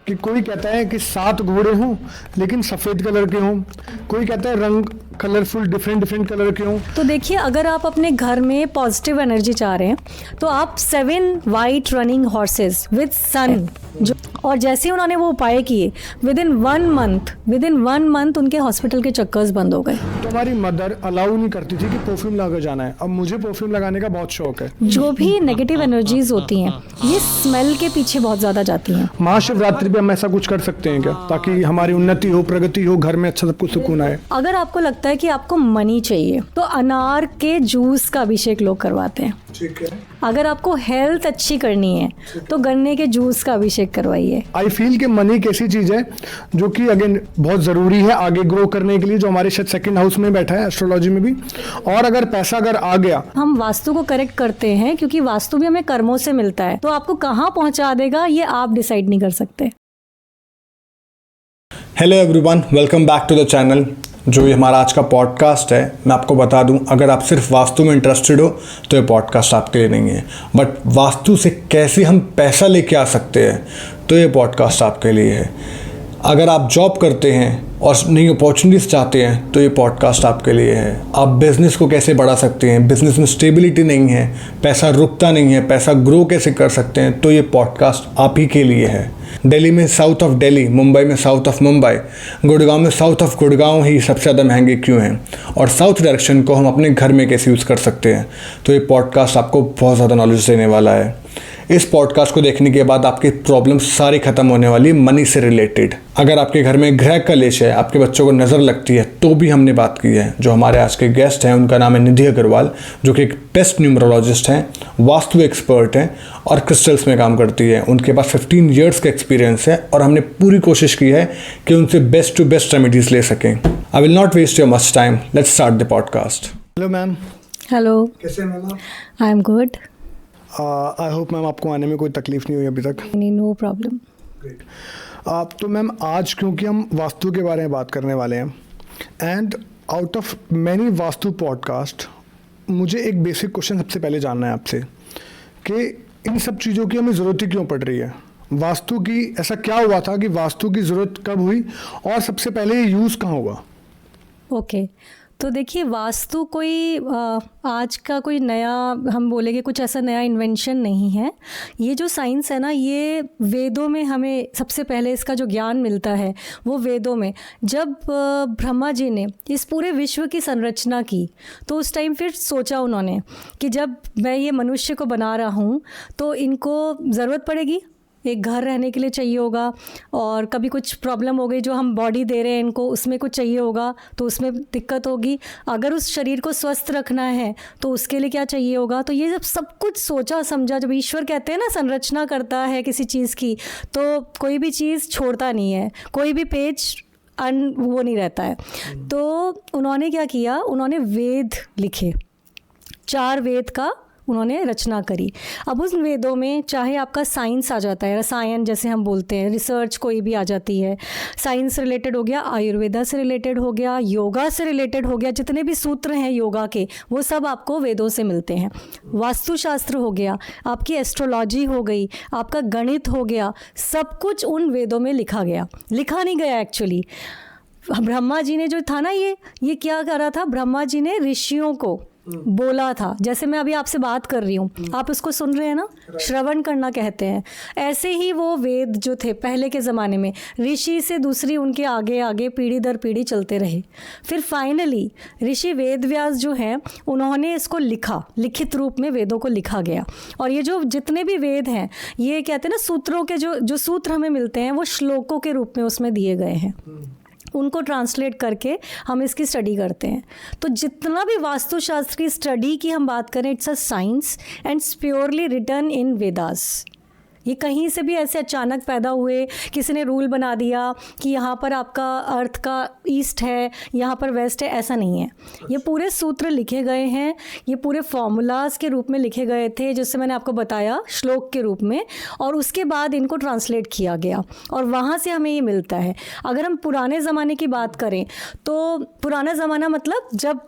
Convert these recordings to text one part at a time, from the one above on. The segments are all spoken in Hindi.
कि कोई कहता है कि 7 घोड़े हों लेकिन सफ़ेद कलर के हों, कोई कहता है रंग कलरफुल डिफरेंट कलर के हों। तो देखिए, अगर आप अपने घर में पॉजिटिव एनर्जी चाह रहे हैं तो आप 7 वाइट रनिंग हॉर्सेस विद सन, जो और जैसे ही उन्होंने वो उपाय किए विद इन 1 मंथ उनके हॉस्पिटल के चक्कर्स बंद हो गए। तो हमारी मदर अलाउ नहीं करती थी कि परफ्यूम लगा जाना है, अब मुझे परफ्यूम लगाने का बहुत शौक है। जो भी नेगेटिव एनर्जीज होती हैं ये स्मेल के पीछे बहुत ज़्यादा जाती हैं। महाशिवरात्रि पे हम ऐसा कुछ कर सकते हैं क्या, ताकि हमारी उन्नति हो, प्रगति हो, घर में अच्छा सब कुछ सुकून आए? अगर आपको लगता है कि आपको मनी चाहिए तो अनार के जूस का अभिषेक लोग करवाते हैं। ठीक है। अगर आपको हेल्थ अच्छी करनी है तो गन्ने के जूस का अभिषेक करवाइए। आई फील कि मनी एक ऐसी चीज़ है जो कि अगेन बहुत ज़रूरी है आगे ग्रो करने के लिए, जो हमारे शायद सेकंड हाउस में बैठा है एस्ट्रोलॉजी में भी। और अगर पैसा अगर आ गया, हम वास्तु को करेक्ट करते हैं क्योंकि वास्तु भी हमें कर्मों से मिलता है, तो आपको कहाँ पहुँचा देगा ये आप डिसाइड नहीं कर सकते। Hello everyone, welcome back to the channel. जो ये हमारा आज का पॉडकास्ट है, मैं आपको बता दूं, अगर आप सिर्फ वास्तु में इंटरेस्टेड हो तो ये पॉडकास्ट आपके लिए नहीं है। बट वास्तु से कैसे हम पैसा लेके आ सकते हैं तो ये पॉडकास्ट आपके लिए है। अगर आप जॉब करते हैं और नई अपॉर्चुनिटीज़ चाहते हैं तो ये पॉडकास्ट आपके लिए है। आप बिज़नेस को कैसे बढ़ा सकते हैं, बिज़नेस में स्टेबिलिटी नहीं है, पैसा रुकता नहीं है, पैसा ग्रो कैसे कर सकते हैं, तो ये पॉडकास्ट आप ही के लिए है। दिल्ली में साउथ ऑफ दिल्ली, मुंबई में साउथ ऑफ मुंबई, गुड़गांव में साउथ ऑफ गुड़गांव ही सबसे ज़्यादा महंगे क्यों हैं, और साउथ डायरेक्शन को हम अपने घर में कैसे यूज़ कर सकते हैं, तो ये पॉडकास्ट आपको बहुत ज़्यादा नॉलेज देने वाला है। इस पॉडकास्ट को देखने के बाद आपकी प्रॉब्लम सारी खत्म होने वाली है मनी से रिलेटेड। अगर आपके घर में ग्रह कलेश है, आपके बच्चों को नज़र लगती है, तो भी हमने बात की है। जो हमारे आज के गेस्ट हैं उनका नाम है निधि अग्रवाल, जो कि एक बेस्ट न्यूमरोलॉजिस्ट हैं, वास्तु एक्सपर्ट हैं और क्रिस्टल्स में काम करती है। उनके पास 15 ईयर्स का एक्सपीरियंस है और हमने पूरी कोशिश की है कि उनसे बेस्ट टू बेस्ट रेमेडीज ले सकें। I will not waste your much time, let's start the podcast. Hello ma'am. Hello, कैसे हैं ma'am? I am good. I hope ma'am आपको आने में कोई तकलीफ नहीं हुई अभी तक। No problem. ग्रेट। तो मैम आज क्योंकि हम वास्तु के बारे में बात करने वाले हैं, and out of many vastu podcast, मुझे एक बेसिक क्वेश्चन सबसे पहले जानना है आपसे कि इन सब चीज़ों की हमें ज़रूरत ही क्यों पड़ रही है? वास्तु की ऐसा क्या हुआ था कि वास्तु की ज़रूरत कब हुई, और सबसे पहले ये यूज़ कहाँ हुआ? ओके, तो देखिए, वास्तु कोई आज का कोई नया, हम बोलेंगे कुछ ऐसा नया इन्वेंशन नहीं है। ये जो साइंस है ना, ये वेदों में हमें सबसे पहले इसका जो ज्ञान मिलता है वो वेदों में। जब ब्रह्मा जी ने इस पूरे विश्व की संरचना की तो उस टाइम फिर सोचा उन्होंने कि जब मैं ये मनुष्य को बना रहा हूँ तो इनको ज़रूरत पड़ेगी, एक घर रहने के लिए चाहिए होगा, और कभी कुछ प्रॉब्लम हो गई, जो हम बॉडी दे रहे हैं इनको उसमें कुछ चाहिए होगा तो उसमें दिक्कत होगी। अगर उस शरीर को स्वस्थ रखना है तो उसके लिए क्या चाहिए होगा। तो ये जब सब कुछ सोचा समझा, जब ईश्वर कहते हैं ना संरचना करता है किसी चीज़ की, तो कोई भी चीज़ छोड़ता नहीं है, कोई भी पेज वो नहीं रहता है। तो उन्होंने क्या किया, उन्होंने वेद लिखे, 4 वेद का उन्होंने रचना करी। अब उस वेदों में चाहे आपका साइंस आ जाता है, रसायन जैसे हम बोलते हैं, रिसर्च कोई भी आ जाती है, साइंस रिलेटेड हो गया, आयुर्वेदा से रिलेटेड हो गया, योगा से रिलेटेड हो गया, जितने भी सूत्र हैं योगा के वो सब आपको वेदों से मिलते हैं। वास्तुशास्त्र हो गया, आपकी एस्ट्रोलॉजी हो गई, आपका गणित हो गया, सब कुछ उन वेदों में लिखा गया। लिखा नहीं गया एक्चुअली, ब्रह्मा जी ने जो था ना, ये क्या करा था, ब्रह्मा जी ने ऋषियों को बोला था। जैसे मैं अभी आपसे बात कर रही हूँ, आप उसको सुन रहे हैं ना, श्रवण करना कहते हैं। ऐसे ही वो वेद जो थे पहले के ज़माने में, ऋषि से दूसरी उनके आगे आगे पीढ़ी दर पीढ़ी चलते रहे। फिर फाइनली ऋषि वेद व्यास जो हैं उन्होंने इसको लिखा, लिखित रूप में वेदों को लिखा गया। और ये जो जितने भी वेद हैं, ये कहते हैं ना सूत्रों के जो सूत्र हमें मिलते हैं वो श्लोकों के रूप में उसमें दिए गए हैं। उनको ट्रांसलेट करके हम इसकी स्टडी करते हैं। तो जितना भी वास्तुशास्त्र की स्टडी की हम बात करें, it's a science and it's purely written in Vedas. ये कहीं से भी ऐसे अचानक पैदा हुए, किसी ने रूल बना दिया कि यहाँ पर आपका अर्थ का ईस्ट है, यहाँ पर वेस्ट है, ऐसा नहीं है। ये पूरे सूत्र लिखे गए हैं, ये पूरे फॉर्मूलाज के रूप में लिखे गए थे, जिससे मैंने आपको बताया श्लोक के रूप में, और उसके बाद इनको ट्रांसलेट किया गया और वहाँ से हमें ये मिलता है। अगर हम पुराने ज़माने की बात करें तो पुराना ज़माना मतलब जब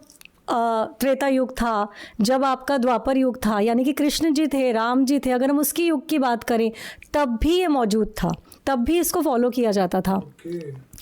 त्रेता युग था, जब आपका द्वापर युग था, यानी कि कृष्ण जी थे, राम जी थे, अगर हम उसकी युग की बात करें तब भी ये मौजूद था। तब भी इसको फॉलो किया जाता था।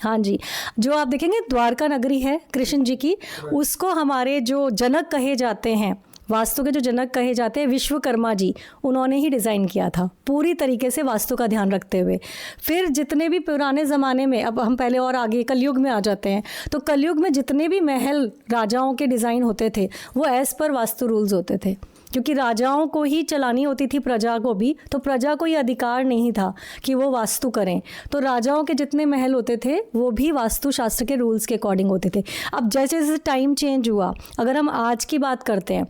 हाँ जी, जो आप देखेंगे द्वारका नगरी है कृष्ण जी की, उसको हमारे जो जनक कहे जाते हैं, वास्तु के जो जनक कहे जाते हैं विश्वकर्मा जी, उन्होंने ही डिज़ाइन किया था पूरी तरीके से वास्तु का ध्यान रखते हुए। फिर जितने भी पुराने ज़माने में, अब हम पहले और आगे कलयुग में आ जाते हैं, तो कलयुग में जितने भी महल राजाओं के डिज़ाइन होते थे वो एज़ पर वास्तु रूल्स होते थे, क्योंकि राजाओं को ही चलानी होती थी प्रजा को भी, तो प्रजा को ये अधिकार नहीं था कि वो वास्तु करें। तो राजाओं के जितने महल होते थे वो भी वास्तु शास्त्र के रूल्स के अकॉर्डिंग होते थे। अब जैसे जैसे टाइम चेंज हुआ, अगर हम आज की बात करते हैं,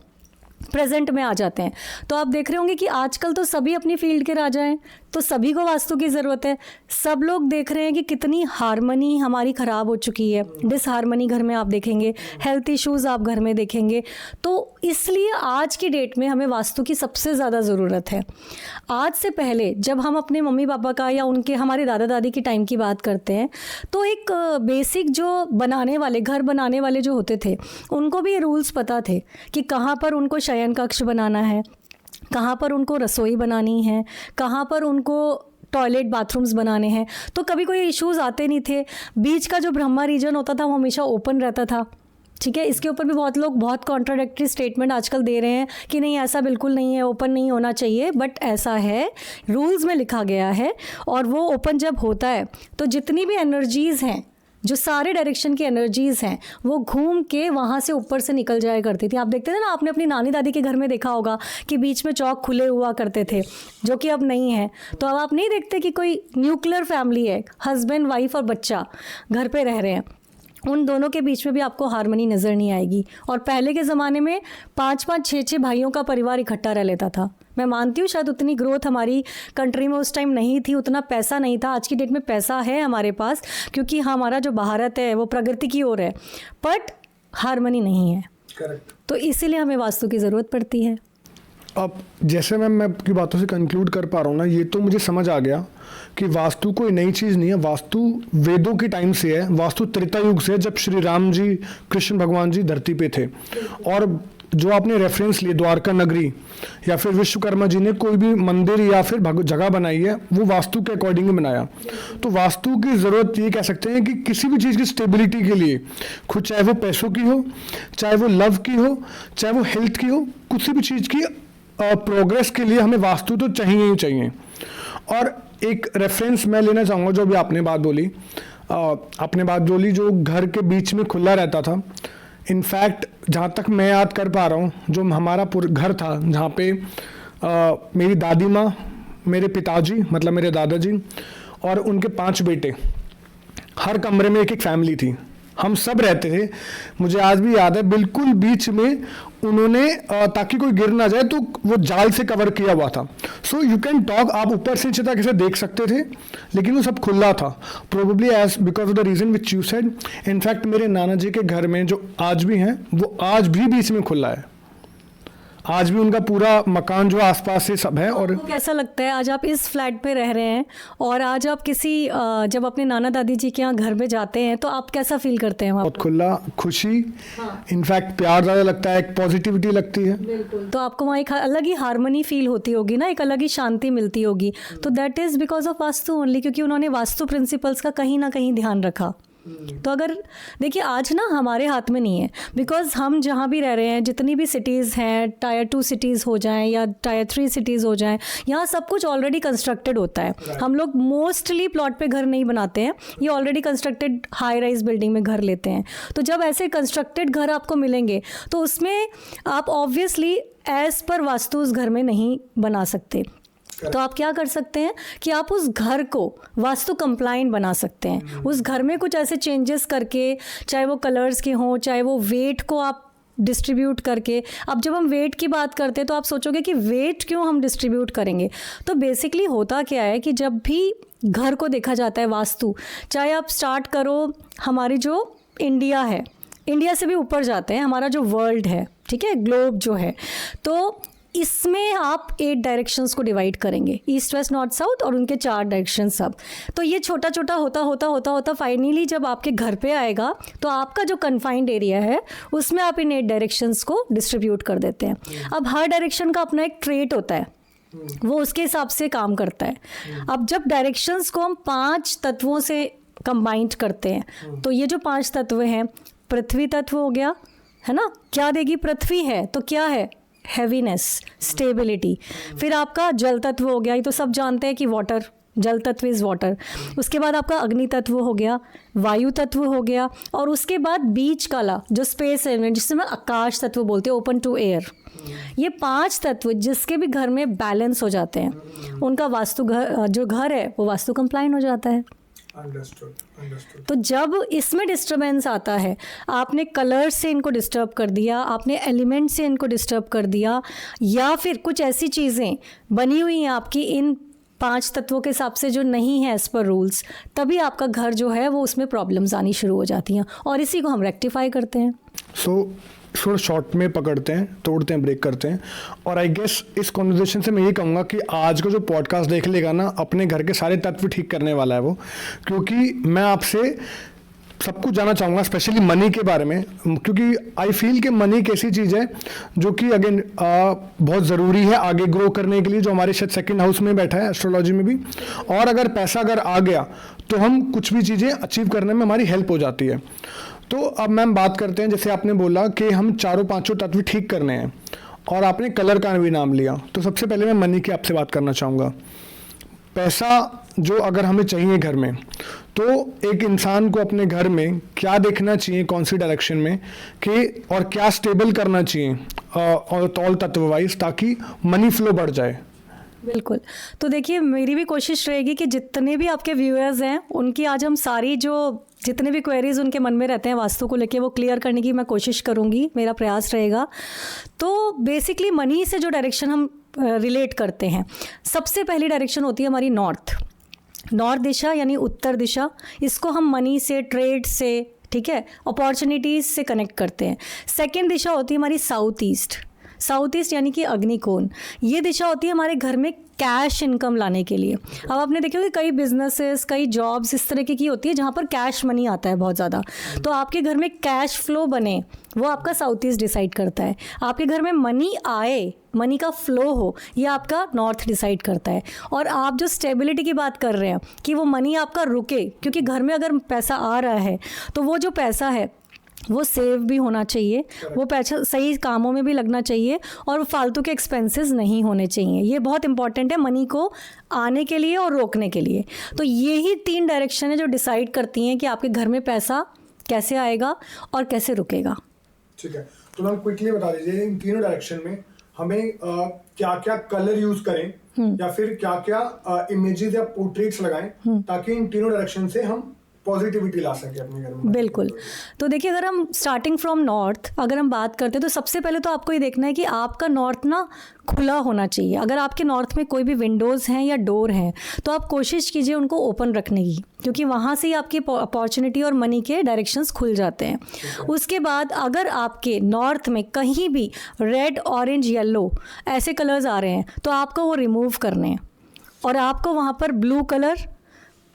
प्रेजेंट में आ जाते हैं, तो आप देख रहे होंगे कि आजकल तो सभी अपनी फील्ड के राजा हैं, तो सभी को वास्तु की ज़रूरत है। सब लोग देख रहे हैं कि कितनी हार्मनी हमारी ख़राब हो चुकी है, डिसहार्मनी घर में आप देखेंगे, हेल्थ इश्यूज़ आप घर में देखेंगे। तो इसलिए आज की डेट में हमें वास्तु की सबसे ज़्यादा ज़रूरत है। आज से पहले जब हम अपने मम्मी पापा का या उनके हमारे दादा दादी की टाइम की बात करते हैं, तो एक बेसिक जो बनाने वाले, घर बनाने वाले जो होते थे, उनको भी ये रूल्स पता थे कि कहाँ पर उनको शयन कक्ष बनाना है, कहाँ पर उनको रसोई बनानी है, कहाँ पर उनको टॉयलेट बाथरूम्स बनाने हैं। तो कभी कोई इश्यूज़ आते नहीं थे। बीच का जो ब्रह्मा रीजन होता था वो हमेशा ओपन रहता था। ठीक है, इसके ऊपर भी बहुत लोग बहुत कॉन्ट्राडिक्टरी स्टेटमेंट आजकल दे रहे हैं कि नहीं ऐसा बिल्कुल नहीं है, ओपन नहीं होना चाहिए, बट ऐसा है, रूल्स में लिखा गया है। और वो ओपन जब होता है तो जितनी भी एनर्जीज़ हैं, जो सारे डायरेक्शन की एनर्जीज़ हैं, वो घूम के वहाँ से ऊपर से निकल जाया करती थी। आप देखते थे ना, आपने अपनी नानी दादी के घर में देखा होगा कि बीच में चौक खुले हुआ करते थे, जो कि अब नहीं है। तो अब आप नहीं देखते कि कोई न्यूक्लियर फैमिली है, हस्बैंड वाइफ और बच्चा घर पे रह रहे हैं, उन दोनों के बीच में भी आपको हार्मनी नज़र नहीं आएगी। और पहले के ज़माने में 5-5, 6-6 भाइयों का परिवार इकट्ठा रह लेता था। मैं मानती हूँ शायद उतनी ग्रोथ हमारी कंट्री में उस टाइम नहीं थी, उतना पैसा नहीं था। आज की डेट में पैसा है हमारे पास, क्योंकि हमारा जो भारत है वो प्रगति की ओर है, बट हार्मनी नहीं है। करेक्ट। तो इसीलिए हमें वास्तु की ज़रूरत पड़ती है। अब जैसे मैं आपकी बातों से कंक्लूड कर पा रहा हूँ ना, ये तो मुझे समझ आ गया कि वास्तु कोई नई चीज़ नहीं है। वास्तु वेदों के टाइम से है, वास्तु त्रेता युग से, जब श्री राम जी, कृष्ण भगवान जी धरती पे थे। और जो आपने रेफरेंस लिए द्वारका नगरी या फिर विश्वकर्मा जी ने कोई भी मंदिर या फिर जगह बनाई है, वो वास्तु के अकॉर्डिंग ही बनाया। तो वास्तु की ज़रूरत ये कह सकते हैं कि किसी भी चीज़ की स्टेबिलिटी के लिए, खुद चाहे वो पैसों की हो, चाहे वो लव की हो, चाहे वो हेल्थ की हो, किसी भी चीज़ की प्रोग्रेस के लिए हमें वास्तु तो चाहिए ही चाहिए। और एक रेफरेंस मैं लेना चाहूँगा, जो भी आपने बात बोली, जो घर के बीच में खुला रहता था। इनफैक्ट जहाँ तक मैं याद कर पा रहा हूँ, जो हमारा घर था, जहाँ पे मेरी दादी माँ, मेरे पिताजी मतलब मेरे दादाजी और उनके 5 बेटे, हर कमरे में एक फैमिली थी, हम सब रहते थे। मुझे आज भी याद है, बिल्कुल बीच में उन्होंने ताकि कोई गिर ना जाए तो वो जाल से कवर किया हुआ था। सो यू कैन टॉक, आप ऊपर से नीचे तक ऐसे देख सकते थे, लेकिन वो सब खुला था, probably as because of the reason which you said. In fact मेरे नाना जी के घर में जो आज भी हैं, वो आज भी बीच में खुला है। आज भी उनका पूरा मकान जो आसपास से सब है। और कैसा लगता है आज आप इस फ्लैट पे रह रहे हैं और आज आप किसी जब अपने नाना दादी जी के यहाँ घर में जाते हैं तो आप कैसा फील करते हैं? बहुत खुला, खुशी, इनफैक्ट प्यार ज़्यादा लगता है, एक पॉजिटिविटी लगती है। बिल्कुल। तो आपको वहाँ एक अलग ही हार्मनी फील होती होगी ना, एक अलग ही शांति मिलती होगी। तो that is because of vastu only, क्योंकि उन्होंने वास्तु प्रिंसिपल्स का कहीं ना कहीं ध्यान रखा। तो अगर देखिए आज ना हमारे हाथ में नहीं है, बिकॉज हम जहाँ भी रह रहे हैं, जितनी भी सिटीज़ हैं, टायर 2 सिटीज़ हो जाएं या टायर 3 सिटीज़ हो जाएं, यहाँ सब कुछ ऑलरेडी कंस्ट्रक्टेड होता है। हम लोग मोस्टली प्लॉट पे घर नहीं बनाते हैं, ये already constructed high rise building में घर लेते हैं। तो जब ऐसे कंस्ट्रक्टेड घर आपको मिलेंगे तो उसमें आप ऑब्वियसली एज पर वास्तु उस घर में नहीं बना सकते। तो आप क्या कर सकते हैं कि आप उस घर को वास्तु कंप्लाइंट बना सकते हैं। उस घर में कुछ ऐसे चेंजेस करके, चाहे वो कलर्स के हों, चाहे वो वेट को आप डिस्ट्रीब्यूट करके। अब जब हम वेट की बात करते हैं तो आप सोचोगे कि वेट क्यों हम डिस्ट्रीब्यूट करेंगे। तो बेसिकली होता क्या है कि जब भी घर को देखा जाता है वास्तु, चाहे आप स्टार्ट करो हमारी जो इंडिया है, इंडिया से भी ऊपर जाते हैं, हमारा जो वर्ल्ड है, ठीक है, ग्लोब जो है, तो इसमें आप 8 डायरेक्शंस को डिवाइड करेंगे, ईस्ट वेस्ट नॉर्थ साउथ, और उनके 4 डायरेक्शन सब। तो ये छोटा छोटा होता फाइनली जब आपके घर पे आएगा तो आपका जो कन्फाइंड एरिया है उसमें आप इन 8 डायरेक्शंस को डिस्ट्रीब्यूट कर देते हैं। अब हर डायरेक्शन का अपना एक ट्रेट होता है, वो उसके हिसाब से काम करता है। अब जब डायरेक्शंस को हम 5 तत्वों से कंबाइंड करते हैं, तो ये जो 5 तत्व हैं, पृथ्वी तत्व हो गया, है ना, क्या देगी पृथ्वी है तो क्या है, हैवीनेस, स्टेबिलिटी। फिर आपका जल तत्व हो गया, ये तो सब जानते हैं कि वाटर, जल तत्व इज़ वाटर। उसके बाद आपका अग्नि तत्व हो गया, वायु तत्व हो गया, और उसके बाद बीच काला जो स्पेस एलिमेंट, जिससे हम आकाश तत्व बोलते हैं, ओपन टू एयर। ये 5 तत्व जिसके भी घर में बैलेंस हो जाते हैं, उनका वास्तु घर, जो घर है वो वास्तु कंप्लाइंट हो जाता है। अंडरस्टूड। तो जब इसमें डिस्टरबेंस आता है, आपने कलर से इनको डिस्टर्ब कर दिया, आपने एलिमेंट से इनको डिस्टर्ब कर दिया, या फिर कुछ ऐसी चीज़ें बनी हुई हैं आपकी इन 5 तत्वों के हिसाब से जो नहीं है एज पर रूल्स, तभी आपका घर जो है वो उसमें प्रॉब्लम्स आनी शुरू हो जाती हैं, और इसी को हम रेक्टिफाई करते हैं। सो थोड़ा शॉर्ट में पकड़ते हैं, तोड़ते हैं, ब्रेक करते हैं। और आई गेस इस कॉन्वर्जेशन से मैं ये कहूँगा कि आज का जो पॉडकास्ट देख लेगा ना, अपने घर के सारे तत्व ठीक करने वाला है वो, क्योंकि मैं आपसे सब कुछ जानना चाहूँगा, स्पेशली मनी के बारे में, क्योंकि आई फील कि मनी एक ऐसी चीज़ है जो कि अगेन बहुत ज़रूरी है आगे ग्रो करने के लिए, जो हमारे शायद 2nd हाउस में बैठा है एस्ट्रोलॉजी में भी। और अगर पैसा अगर आ गया तो हम कुछ भी चीज़ें अचीव करने में हमारी हेल्प हो जाती है। तो अब मैम बात करते हैं, जैसे आपने बोला कि हम 4-5 तत्व ठीक करने हैं, और आपने कलर का भी नाम लिया, तो सबसे पहले मैं मनी की आपसे बात करना चाहूँगा। पैसा जो अगर हमें चाहिए घर में, तो एक इंसान को अपने घर में क्या देखना चाहिए, कौन सी डायरेक्शन में, कि और क्या स्टेबल करना चाहिए और तौल तत्व वाइज, ताकि मनी फ्लो बढ़ जाए। बिल्कुल। तो देखिए, मेरी भी कोशिश रहेगी कि जितने भी आपके व्यूअर्स हैं, उनकी आज हम सारी जो जितने भी क्वेरीज उनके मन में रहते हैं वास्तु को लेके, वो क्लियर करने की मैं कोशिश करूँगी, मेरा प्रयास रहेगा। तो बेसिकली मनी से जो डायरेक्शन हम रिलेट करते हैं, सबसे पहली डायरेक्शन होती है हमारी नॉर्थ दिशा, यानी उत्तर दिशा। इसको हम मनी से, ट्रेड से, ठीक है, अपॉर्चुनिटीज़ से कनेक्ट करते हैं। सेकेंड दिशा होती है हमारी साउथ ईस्ट यानी कि अग्निकोण। ये दिशा होती है हमारे घर में कैश इनकम लाने के लिए। अब आपने देखा कि कई बिजनेसेस, कई जॉब्स इस तरह की होती है जहाँ पर कैश मनी आता है बहुत ज़्यादा। तो आपके घर में कैश फ्लो बने, वो आपका साउथ ईस्ट डिसाइड करता है। आपके घर में मनी आए, मनी का फ्लो हो, ये आपका नॉर्थ डिसाइड करता है। और आप जो स्टेबिलिटी की बात कर रहे हैं कि वो मनी आपका रुके, क्योंकि घर में अगर पैसा आ रहा है तो वो जो पैसा है वो सेव भी होना चाहिए, वो पैसा सही कामों में भी लगना चाहिए, और फालतू के एक्सपेंसेस नहीं होने चाहिए। ये बहुत इंपॉर्टेंट है मनी को आने के लिए और रोकने के लिए। तो यही 3 डायरेक्शन है जो डिसाइड करती हैं कि आपके घर में पैसा कैसे आएगा और कैसे रुकेगा। ठीक है, तो मैम क्विकली बता दीजिए, इन तीनों डायरेक्शन में हमें क्या क्या कलर यूज करें, या फिर क्या क्या इमेजेस या पोर्ट्रेट्स लगाएं, ताकि इन तीनों डायरेक्शन से हम पॉजिटिविटी ला सके अपने घर में। बिल्कुल। तो देखिए, अगर हम स्टार्टिंग फ्रॉम नॉर्थ अगर हम बात करते हैं, तो सबसे पहले तो आपको ये देखना है कि आपका नॉर्थ ना खुला होना चाहिए। अगर आपके नॉर्थ में कोई भी विंडोज़ हैं या डोर हैं, तो आप कोशिश कीजिए उनको ओपन रखने की, क्योंकि वहाँ से ही आपकी अपॉर्चुनिटी और मनी के डायरेक्शंस खुल जाते हैं। उसके बाद अगर आपके नॉर्थ में कहीं भी रेड, ऑरेंज, येलो ऐसे कलर्स आ रहे हैं, तो आपको वो रिमूव करने हैं, और आपको वहाँ पर ब्लू कलर,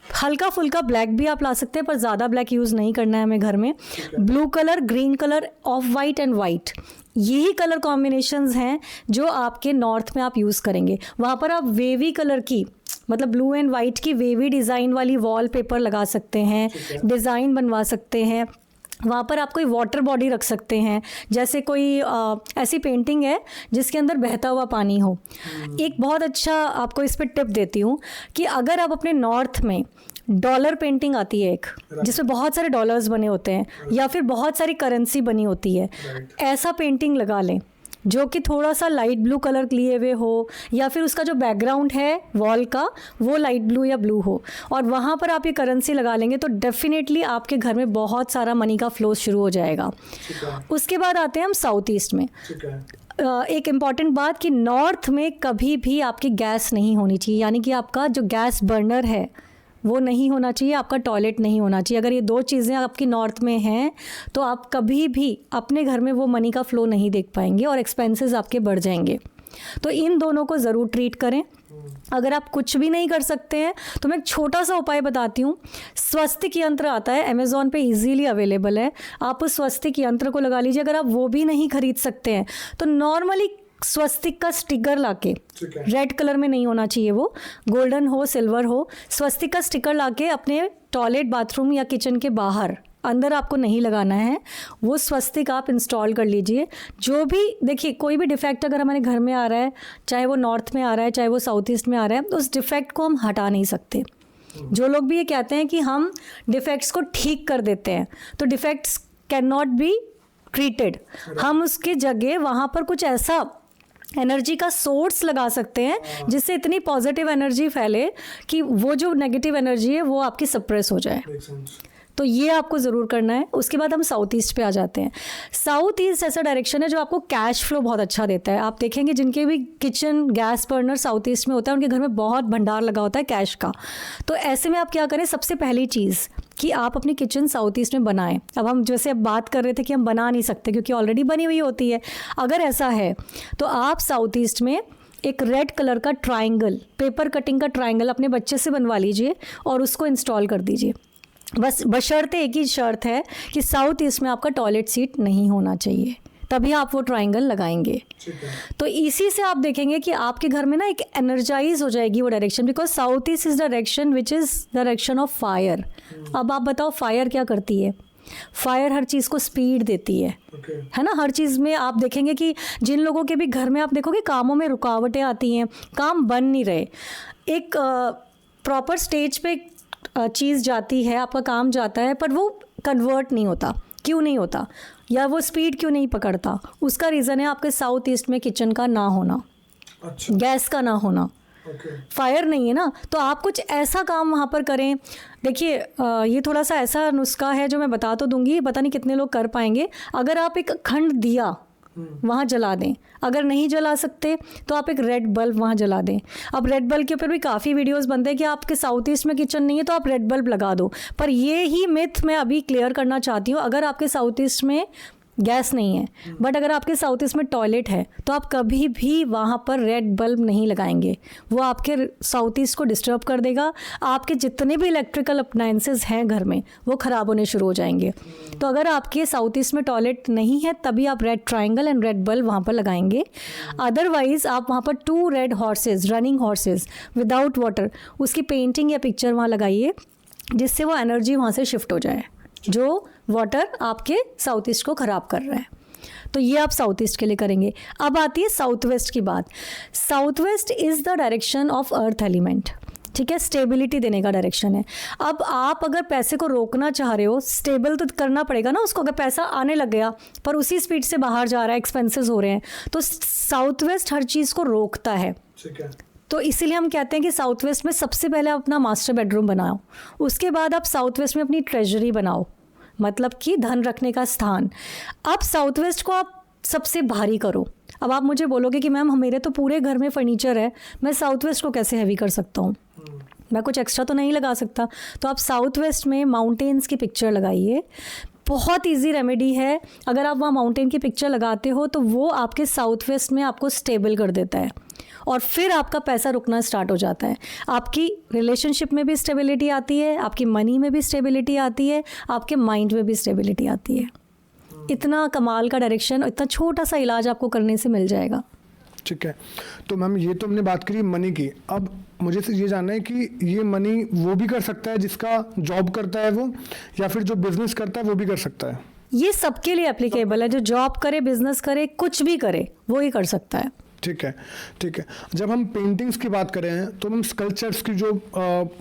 हल्का फुल्का ब्लैक भी आप ला सकते हैं, पर ज़्यादा ब्लैक यूज़ नहीं करना है हमें घर में। Blue colour, green colour, of white and white, यही कलर कॉम्बिनेशंस हैं जो आपके नॉर्थ में आप यूज़ करेंगे। वहाँ पर आप वेवी कलर की, मतलब ब्लू एंड वाइट की वेवी डिज़ाइन वाली वॉल पेपर लगा सकते हैं, डिज़ाइन बनवा सकते हैं। वहाँ पर आप कोई वाटर बॉडी रख सकते हैं, जैसे कोई ऐसी पेंटिंग है जिसके अंदर बहता हुआ पानी हो। एक बहुत अच्छा आपको इस पर टिप देती हूँ कि अगर आप अपने नॉर्थ में डॉलर पेंटिंग आती है एक, जिसमें बहुत सारे डॉलर्स बने होते हैं, या फिर बहुत सारी करेंसी बनी होती है, ऐसा पेंटिंग लगा लें जो कि थोड़ा सा लाइट ब्लू कलर लिए हुए हो, या फिर उसका जो बैकग्राउंड है वॉल का वो लाइट ब्लू या ब्लू हो, और वहाँ पर आप ये करेंसी लगा लेंगे, तो डेफिनेटली आपके घर में बहुत सारा मनी का फ्लो शुरू हो जाएगा। उसके बाद आते हैं हम साउथ ईस्ट में। एक इम्पॉर्टेंट बात कि नॉर्थ में कभी भी आपकी गैस नहीं होनी चाहिए, यानी कि आपका जो गैस बर्नर है वो नहीं होना चाहिए, आपका टॉयलेट नहीं होना चाहिए। अगर ये 2 चीज़ें आपकी नॉर्थ में हैं, तो आप कभी भी अपने घर में वो मनी का फ्लो नहीं देख पाएंगे, और एक्सपेंसेस आपके बढ़ जाएंगे। तो इन दोनों को ज़रूर ट्रीट करें। अगर आप कुछ भी नहीं कर सकते हैं, तो मैं एक छोटा सा उपाय बताती हूँ। स्वस्तिक यंत्र आता है, अमेज़ॉन पे इजीली अवेलेबल है, आप उस स्वस्तिक यंत्र को लगा लीजिए। अगर आप वो भी नहीं खरीद सकते हैं, तो नॉर्मली स्वस्तिक का स्टिकर लाके, ठीक है। रेड कलर में नहीं होना चाहिए, वो गोल्डन हो सिल्वर हो, स्वस्तिक का स्टिकर लाके अपने टॉयलेट बाथरूम या किचन के बाहर, अंदर आपको नहीं लगाना है, वो स्वस्तिक आप इंस्टॉल कर लीजिए। जो भी देखिए कोई भी डिफेक्ट अगर हमारे घर में आ रहा है, चाहे वो नॉर्थ में आ रहा है चाहे वो साउथ ईस्ट में आ रहा है, तो उस डिफेक्ट को हम हटा नहीं सकते। जो लोग भी ये कहते हैं कि हम डिफेक्ट्स को ठीक कर देते हैं, तो defects can not be treated. हम उसके जगह वहाँ पर कुछ ऐसा एनर्जी का सोर्स लगा सकते हैं जिससे इतनी पॉजिटिव एनर्जी फैले कि वो जो नेगेटिव एनर्जी है वो आपकी सप्रेस हो जाए। तो ये आपको ज़रूर करना है। उसके बाद हम साउथ ईस्ट पे आ जाते हैं। साउथ ईस्ट ऐसा डायरेक्शन है जो आपको कैश फ्लो बहुत अच्छा देता है। आप देखेंगे जिनके भी kitchen gas burner south east में होता है, उनके घर में बहुत भंडार लगा होता है कैश का। तो ऐसे में आप क्या करें, सबसे पहली चीज़ कि आप अपनी किचन साउथ ईस्ट में बनाएं। अब हम जैसे अब बात कर रहे थे कि हम बना नहीं सकते क्योंकि ऑलरेडी बनी हुई होती है। अगर ऐसा है तो आप साउथ ईस्ट में एक रेड कलर का ट्राइंगल, पेपर कटिंग का ट्राइंगल अपने बच्चे से बनवा लीजिए और उसको इंस्टॉल कर दीजिए। बस बशर्ते एक ही शर्त है कि साउथ ईस्ट में आपका टॉयलेट सीट नहीं होना चाहिए, तभी आप वो ट्राइंगल लगाएंगे। तो इसी से आप देखेंगे कि आपके घर में ना एक एनर्जाइज हो जाएगी वो direction, because south east is direction which is direction of fire. अब आप बताओ फायर क्या करती है? फायर हर चीज़ को स्पीड देती है ना। हर चीज़ में आप देखेंगे कि जिन लोगों के भी घर में आप देखोगे कामों में रुकावटें आती हैं, काम बन नहीं रहे, एक प्रॉपर स्टेज पे चीज़ जाती है, आपका काम जाता है, पर वो कन्वर्ट नहीं होता। क्यों नहीं होता, या वो स्पीड क्यों नहीं पकड़ता? उसका रीज़न है आपके साउथ ईस्ट में किचन का ना होना, अच्छा। गैस का ना होना, फायर नहीं है ना। तो आप कुछ ऐसा काम वहाँ पर करें। देखिए ये थोड़ा सा ऐसा नुस्खा है जो मैं बता तो दूंगी, पता नहीं कितने लोग कर पाएंगे। अगर आप एक अखंड दिया वहाँ जला दें, अगर नहीं जला सकते तो आप एक रेड बल्ब वहाँ जला दें। अब रेड बल्ब के ऊपर भी काफ़ी वीडियोस बनते हैं कि आपके साउथ ईस्ट में किचन नहीं है तो आप रेड बल्ब लगा दो, पर ये ही मिथ मैं अभी क्लियर करना चाहती हूँ। अगर आपके साउथ ईस्ट में गैस नहीं है बट अगर आपके साउथ ईस्ट में टॉयलेट है तो आप कभी भी वहाँ पर रेड बल्ब नहीं लगाएंगे, वो आपके साउथ ईस्ट को डिस्टर्ब कर देगा। आपके जितने भी इलेक्ट्रिकल अप्लायंसेस हैं घर में वो ख़राब होने शुरू हो जाएंगे। तो अगर आपके साउथ ईस्ट में टॉयलेट नहीं है तभी आप red triangle and red bulb वहाँ पर लगाएंगे। अदरवाइज़ आप वहाँ पर 2 red horses, running horses without water, उसकी पेंटिंग या पिक्चर वहाँ लगाइए जिससे वो एनर्जी वहाँ से शिफ्ट हो जाए जो वाटर आपके साउथ ईस्ट को ख़राब कर रहा है। तो ये आप साउथ ईस्ट के लिए करेंगे। अब आती है साउथ वेस्ट की बात। South west is the direction of earth element, ठीक है, स्टेबिलिटी देने का डायरेक्शन है। अब आप अगर पैसे को रोकना चाह रहे हो, स्टेबल तो करना पड़ेगा ना उसको। अगर पैसा आने लग गया पर उसी स्पीड से बाहर जा रहा है, एक्सपेंसेस हो रहे हैं, तो साउथ वेस्ट हर चीज़ को रोकता है। ठीक है। तो इसीलिए हम कहते हैं कि साउथ वेस्ट में सबसे पहले आप अपना मास्टर बेडरूम बनाओ, उसके बाद आप साउथ वेस्ट में अपनी ट्रेजरी बनाओ, मतलब कि धन रखने का स्थान। अब साउथ वेस्ट को आप सबसे भारी करो। अब आप मुझे बोलोगे कि मैम मेरे तो पूरे घर में फर्नीचर है, मैं साउथ वेस्ट को कैसे हैवी कर सकता हूँ? मैं कुछ एक्स्ट्रा तो नहीं लगा सकता। तो आप साउथ वेस्ट में माउंटेन्स की पिक्चर लगाइए। बहुत इजी रेमेडी है। अगर आप वहाँ माउंटेन की पिक्चर लगाते हो तो वो आपके साउथ वेस्ट में आपको स्टेबल कर देता है और फिर आपका पैसा रुकना स्टार्ट हो जाता है। आपकी रिलेशनशिप में भी स्टेबिलिटी आती है, आपकी मनी में भी स्टेबिलिटी आती है, आपके माइंड में भी स्टेबिलिटी आती है। इतना कमाल का डायरेक्शन, इतना छोटा सा इलाज आपको करने से मिल जाएगा। ठीक है। तो मैम ये तो हमने बात करी मनी की। अब मुझे से ये जानना है कि ये मनी वो भी कर सकता है जिसका जॉब करता है वो, या फिर जो बिजनेस करता है वो भी कर सकता है? ये सबके लिए एप्लीकेबल है। जो जॉब करे, बिजनेस करे, कुछ भी करे, वो ही कर सकता है। ठीक है, ठीक है। जब हम पेंटिंग्स की बात करें हैं तो हम स्कल्पचर्स की जो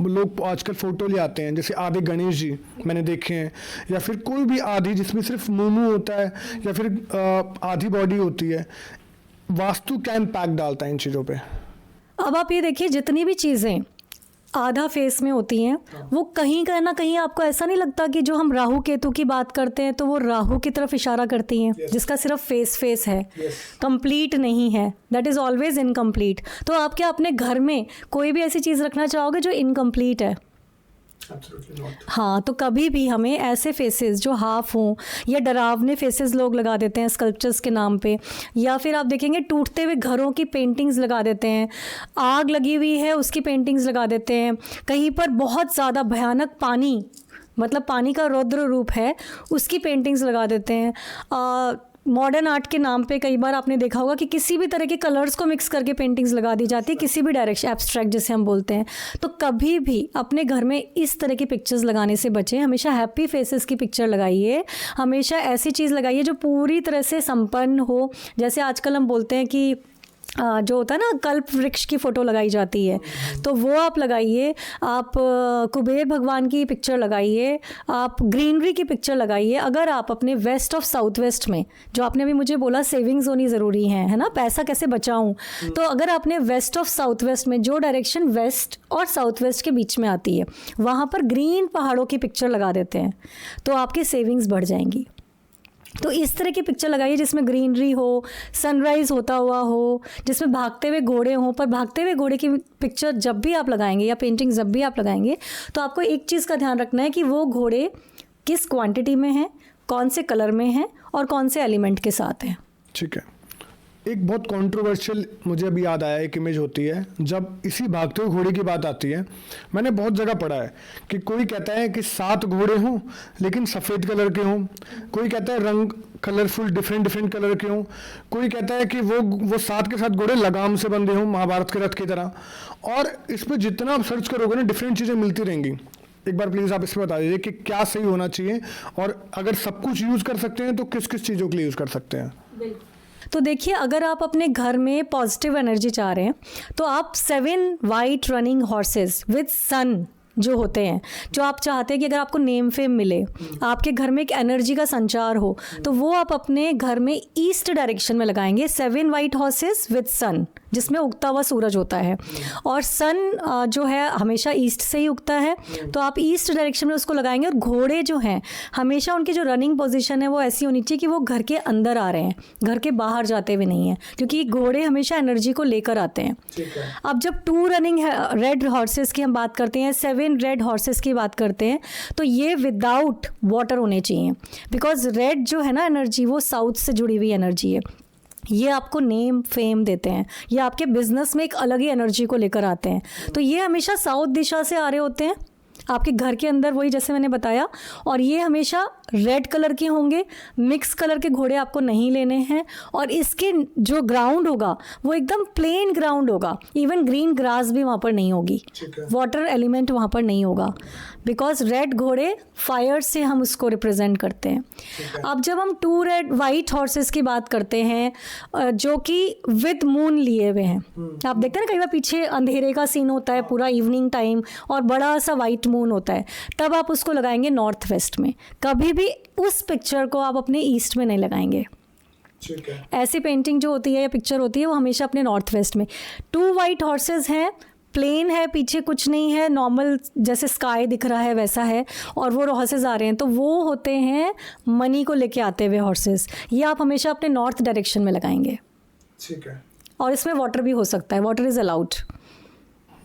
लोग आजकल फ़ोटो ले आते हैं, जैसे आधे गणेश जी मैंने देखे हैं, या फिर कोई भी आधी जिसमें सिर्फ मुंह होता है या फिर आधी बॉडी होती है, वास्तु क्या इम्पैक्ट डालता है इन चीज़ों पे? अब आप ये देखिए, जितनी भी चीज़ें आधा फेस में होती हैं वो कहीं ना कहीं आपको ऐसा नहीं लगता कि जो हम राहु केतु की बात करते हैं तो वो राहु की तरफ इशारा करती हैं, जिसका सिर्फ फेस है, कंप्लीट नहीं है, दैट इज़ ऑलवेज इनकम्प्लीट। तो आप क्या अपने घर में कोई भी ऐसी चीज़ रखना चाहोगे जो इनकम्प्लीट है? हाँ, तो कभी भी हमें ऐसे फेसेस जो हाफ हों या डरावने फेसेस लोग लगा देते हैं स्कल्पचर्स के नाम पे, या फिर आप देखेंगे टूटते हुए घरों की पेंटिंग्स लगा देते हैं, आग लगी हुई है उसकी पेंटिंग्स लगा देते हैं, कहीं पर बहुत ज़्यादा भयानक पानी, मतलब पानी का रौद्र रूप है, उसकी पेंटिंग्स लगा देते हैं। मॉडर्न आर्ट के नाम पे कई बार आपने देखा होगा कि किसी भी तरह के कलर्स को मिक्स करके पेंटिंग्स लगा दी जाती है, किसी भी डायरेक्शन, एब्स्ट्रैक्ट जिसे हम बोलते हैं। तो कभी भी अपने घर में इस तरह की पिक्चर्स लगाने से बचें। हमेशा हैप्पी फेसेस की पिक्चर लगाइए, हमेशा ऐसी चीज़ लगाइए जो पूरी तरह से संपन्न हो। जैसे आजकल हम बोलते हैं कि जो होता है ना, कल्प वृक्ष की फ़ोटो लगाई जाती है, तो वो आप लगाइए। आप कुबेर भगवान की पिक्चर लगाइए, आप ग्रीनरी की पिक्चर लगाइए। अगर आप अपने वेस्ट ऑफ साउथ वेस्ट में, जो आपने भी मुझे बोला सेविंग्स होनी ज़रूरी है ना, पैसा कैसे बचाऊं, तो अगर आपने वेस्ट ऑफ साउथ वेस्ट में, जो डायरेक्शन वेस्ट और साउथ वेस्ट के बीच में आती है, वहाँ पर ग्रीन पहाड़ों की पिक्चर लगा देते हैं, तो आपकी सेविंग्स बढ़ जाएंगी। तो इस तरह की पिक्चर लगाइए जिसमें ग्रीनरी हो, सनराइज़ होता हुआ हो, जिसमें भागते हुए घोड़े हों। पर भागते हुए घोड़े की पिक्चर जब भी आप लगाएंगे या पेंटिंग जब भी आप लगाएंगे, तो आपको एक चीज़ का ध्यान रखना है कि वो घोड़े किस क्वांटिटी में हैं, कौन से कलर में हैं और कौन से एलिमेंट के साथ हैं। ठीक है। एक बहुत कंट्रोवर्शियल मुझे अभी याद आया एक इमेज होती है, जब इसी भागते हुए घोड़े की बात आती है, मैंने बहुत जगह पढ़ा है कि कोई कहता है कि 7 घोड़े हों लेकिन सफ़ेद कलर के हों, कोई कहता है रंग कलरफुल डिफरेंट कलर के हों, कोई कहता है कि वो 7 के 7 घोड़े लगाम से बंधे हों महाभारत के रथ की तरह। और इस पर जितना आप सर्च करोगे ना, डिफरेंट चीज़ें मिलती रहेंगी। एक बार प्लीज़ आप इस पर बता दीजिए कि क्या सही होना चाहिए, और अगर सब कुछ यूज़ कर सकते हैं तो किस किस चीज़ों के लिए यूज़ कर सकते हैं। तो देखिए, अगर आप अपने घर में पॉजिटिव एनर्जी चाह रहे हैं, तो आप 7 वाइट रनिंग हॉर्सेस विद सन जो होते हैं, जो आप चाहते हैं कि अगर आपको नेम फेम मिले, आपके घर में एक एनर्जी का संचार हो, तो वो आप अपने घर में ईस्ट डायरेक्शन में लगाएंगे। 7 वाइट हॉर्सेस विद सन, जिसमें उगता हुआ सूरज होता है, और सन जो है हमेशा ईस्ट से ही उगता है, तो आप ईस्ट डायरेक्शन में उसको लगाएंगे। और घोड़े जो हैं, हमेशा उनकी जो रनिंग पोजीशन है वो ऐसी होनी चाहिए कि वो घर के अंदर आ रहे हैं, घर के बाहर जाते हुए नहीं है, क्योंकि घोड़े हमेशा एनर्जी को लेकर आते हैं। अब जब 2 रनिंग रेड हॉर्सेस की हम बात करते हैं, 7 रेड हॉर्सेस की बात करते हैं, तो ये विदाउट वाटर होने चाहिए, बिकॉज रेड जो है ना एनर्जी, वो साउथ से जुड़ी हुई एनर्जी है। ये आपको नेम फेम देते हैं, ये आपके बिजनेस में एक अलग ही एनर्जी को लेकर आते हैं। तो ये हमेशा साउथ दिशा से आ रहे होते हैं आपके घर के अंदर, वही जैसे मैंने बताया। और ये हमेशा रेड कलर के होंगे, मिक्स कलर के घोड़े आपको नहीं लेने हैं। और इसके जो ग्राउंड होगा वो एकदम प्लेन ग्राउंड होगा, इवन ग्रीन ग्रास भी वहाँ पर नहीं होगी, वाटर एलिमेंट वहाँ पर नहीं होगा, बिकॉज रेड घोड़े फायर से हम उसको रिप्रेजेंट करते हैं। अब जब हम 2 रेड वाइट हॉर्सेस की बात करते हैं, जो कि विद मून लिए हुए हैं, आप देखते हैं ना कई बार पीछे अंधेरे का सीन होता है पूरा इवनिंग टाइम, और बड़ा सा वाइट मून होता है, तब आप उसको लगाएंगे नॉर्थ वेस्ट में। कभी भी उस पिक्चर को आप अपने ईस्ट में नहीं लगाएंगे। ऐसी पेंटिंग जो होती है या पिक्चर होती है, वो हमेशा अपने नॉर्थ वेस्ट में। 2 वाइट हॉर्सेस हैं, प्लेन है, पीछे कुछ नहीं है, नॉर्मल जैसे स्काई दिख रहा है वैसा है, और वो हॉर्सेस आ रहे हैं, तो वो होते हैं मनी को लेके आते हुए हॉर्सेस। ये आप हमेशा अपने नॉर्थ डायरेक्शन में लगाएंगे। ठीक है। और इसमें वाटर भी हो सकता है, water is allowed.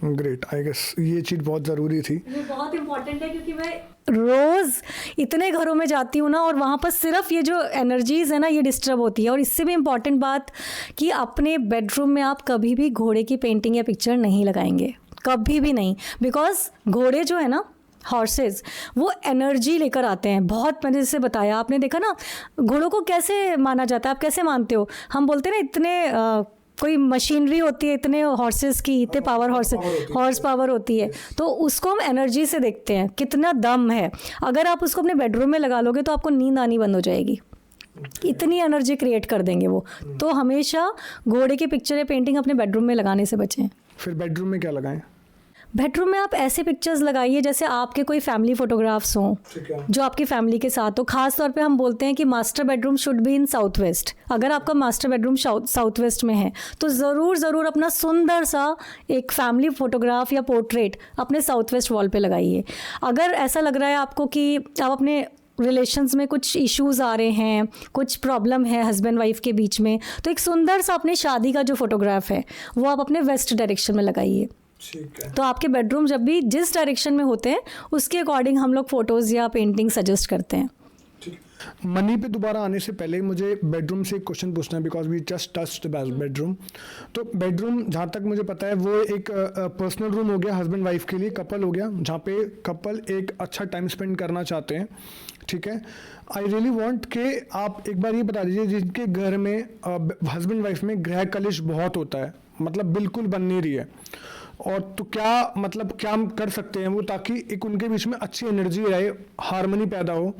Great, I guess ये चीज़ बहुत ज़रूरी थी। ये बहुत इंपॉर्टेंट है, क्योंकि मैं रोज़ इतने घरों में जाती हूँ ना, और वहाँ पर सिर्फ ये जो एनर्जीज़ है ना, ये डिस्टर्ब होती है। और इससे भी इम्पॉर्टेंट बात कि अपने बेडरूम में आप कभी भी घोड़े की पेंटिंग या पिक्चर नहीं लगाएंगे, कभी भी नहीं। बिकॉज घोड़े जो है ना, हॉर्सेस, वो एनर्जी लेकर आते हैं। बहुत मैंने जैसे बताया, आपने देखा ना घोड़ों को कैसे माना जाता है, आप कैसे मानते हो? हम बोलते हैं ना, इतने कोई मशीनरी होती है इतने हॉर्सेस की, इतने हॉर्स पावर होती है, तो उसको हम एनर्जी से देखते हैं कितना दम है। अगर आप उसको अपने बेडरूम में लगा लोगे तो आपको नींद आनी बंद हो जाएगी, इतनी एनर्जी क्रिएट कर देंगे वो। तो हमेशा घोड़े की पिक्चर या पेंटिंग अपने बेडरूम में लगाने से बचें। फिर बेडरूम में क्या लगाएं? बेडरूम में आप ऐसे पिक्चर्स लगाइए जैसे आपके कोई फैमिली फोटोग्राफ्स हों, जो आपकी फैमिली के साथ हो। खास तौर पे हम बोलते हैं कि master bedroom should be in south west. अगर आपका मास्टर बेडरूम साउथ वेस्ट में है, तो ज़रूर अपना सुंदर सा एक फैमिली फोटोग्राफ या पोर्ट्रेट अपने साउथ वेस्ट वॉल पे लगाइए। अगर ऐसा लग रहा है आपको कि आप अपने रिलेशंस में कुछ इश्यूज़ आ रहे हैं, कुछ प्रॉब्लम है हस्बैंड वाइफ के बीच में, तो एक सुंदर सा अपने शादी का जो फोटोग्राफ है वो आप अपने वेस्ट डायरेक्शन में लगाइए। तो आपके बेडरूम जब भी जिस डायरेक्शन में होते हैं, उसके अकॉर्डिंग हम लोग फ़ोटोज़ या पेंटिंग सजेस्ट करते हैं। मनी पे दोबारा आने से पहले मुझे बेडरूम से एक क्वेश्चन पूछना है, because we just touched bedroom. तो बेडरूम जहाँ तक मुझे पता है वो एक पर्सनल रूम हो गया हस्बैंड वाइफ के लिए, कपल हो गया, जहाँ पे कपल एक अच्छा टाइम स्पेंड करना चाहते हैं, ठीक है। आई रियली वांट कि आप एक बार ये बता दीजिए, जिनके घर में हस्बैंड वाइफ में गृह कलेश बहुत होता है, मतलब बिल्कुल बन नहीं रही है, और तो क्या मतलब क्या हम कर सकते हैं वो, ताकि एक उनके बीच में अच्छी एनर्जी रहे, हार्मनी पैदा हो।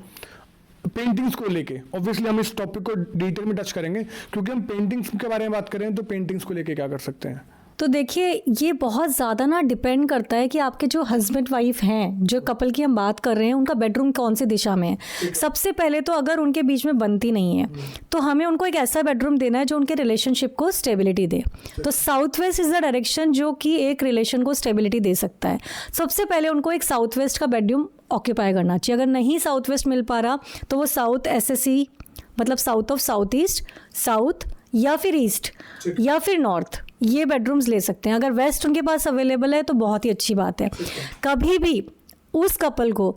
पेंटिंग्स को लेके ऑब्वियसली हम इस टॉपिक को डिटेल में टच करेंगे, क्योंकि हम पेंटिंग्स के बारे में बात करें तो पेंटिंग्स को लेके क्या कर सकते हैं। तो देखिए ये बहुत ज़्यादा ना डिपेंड करता है कि आपके जो हस्बैंड वाइफ हैं, जो कपल की हम बात कर रहे हैं, उनका बेडरूम कौन सी दिशा में है। सबसे पहले तो अगर उनके बीच में बनती नहीं है तो हमें उनको एक ऐसा बेडरूम देना है जो उनके रिलेशनशिप को स्टेबिलिटी दे। तो south west is the direction जो कि एक रिलेशन को स्टेबिलिटी दे सकता है। सबसे पहले उनको एक साउथ वेस्ट का बेडरूम ऑक्यूपाई करना चाहिए। अगर नहीं साउथ वेस्ट मिल पा रहा तो वो साउथ SSE मतलब south of south east, south या फिर ईस्ट या फिर नॉर्थ, ये बेडरूम्स ले सकते हैं। अगर वेस्ट उनके पास अवेलेबल है तो बहुत ही अच्छी बात है। कभी भी उस कपल को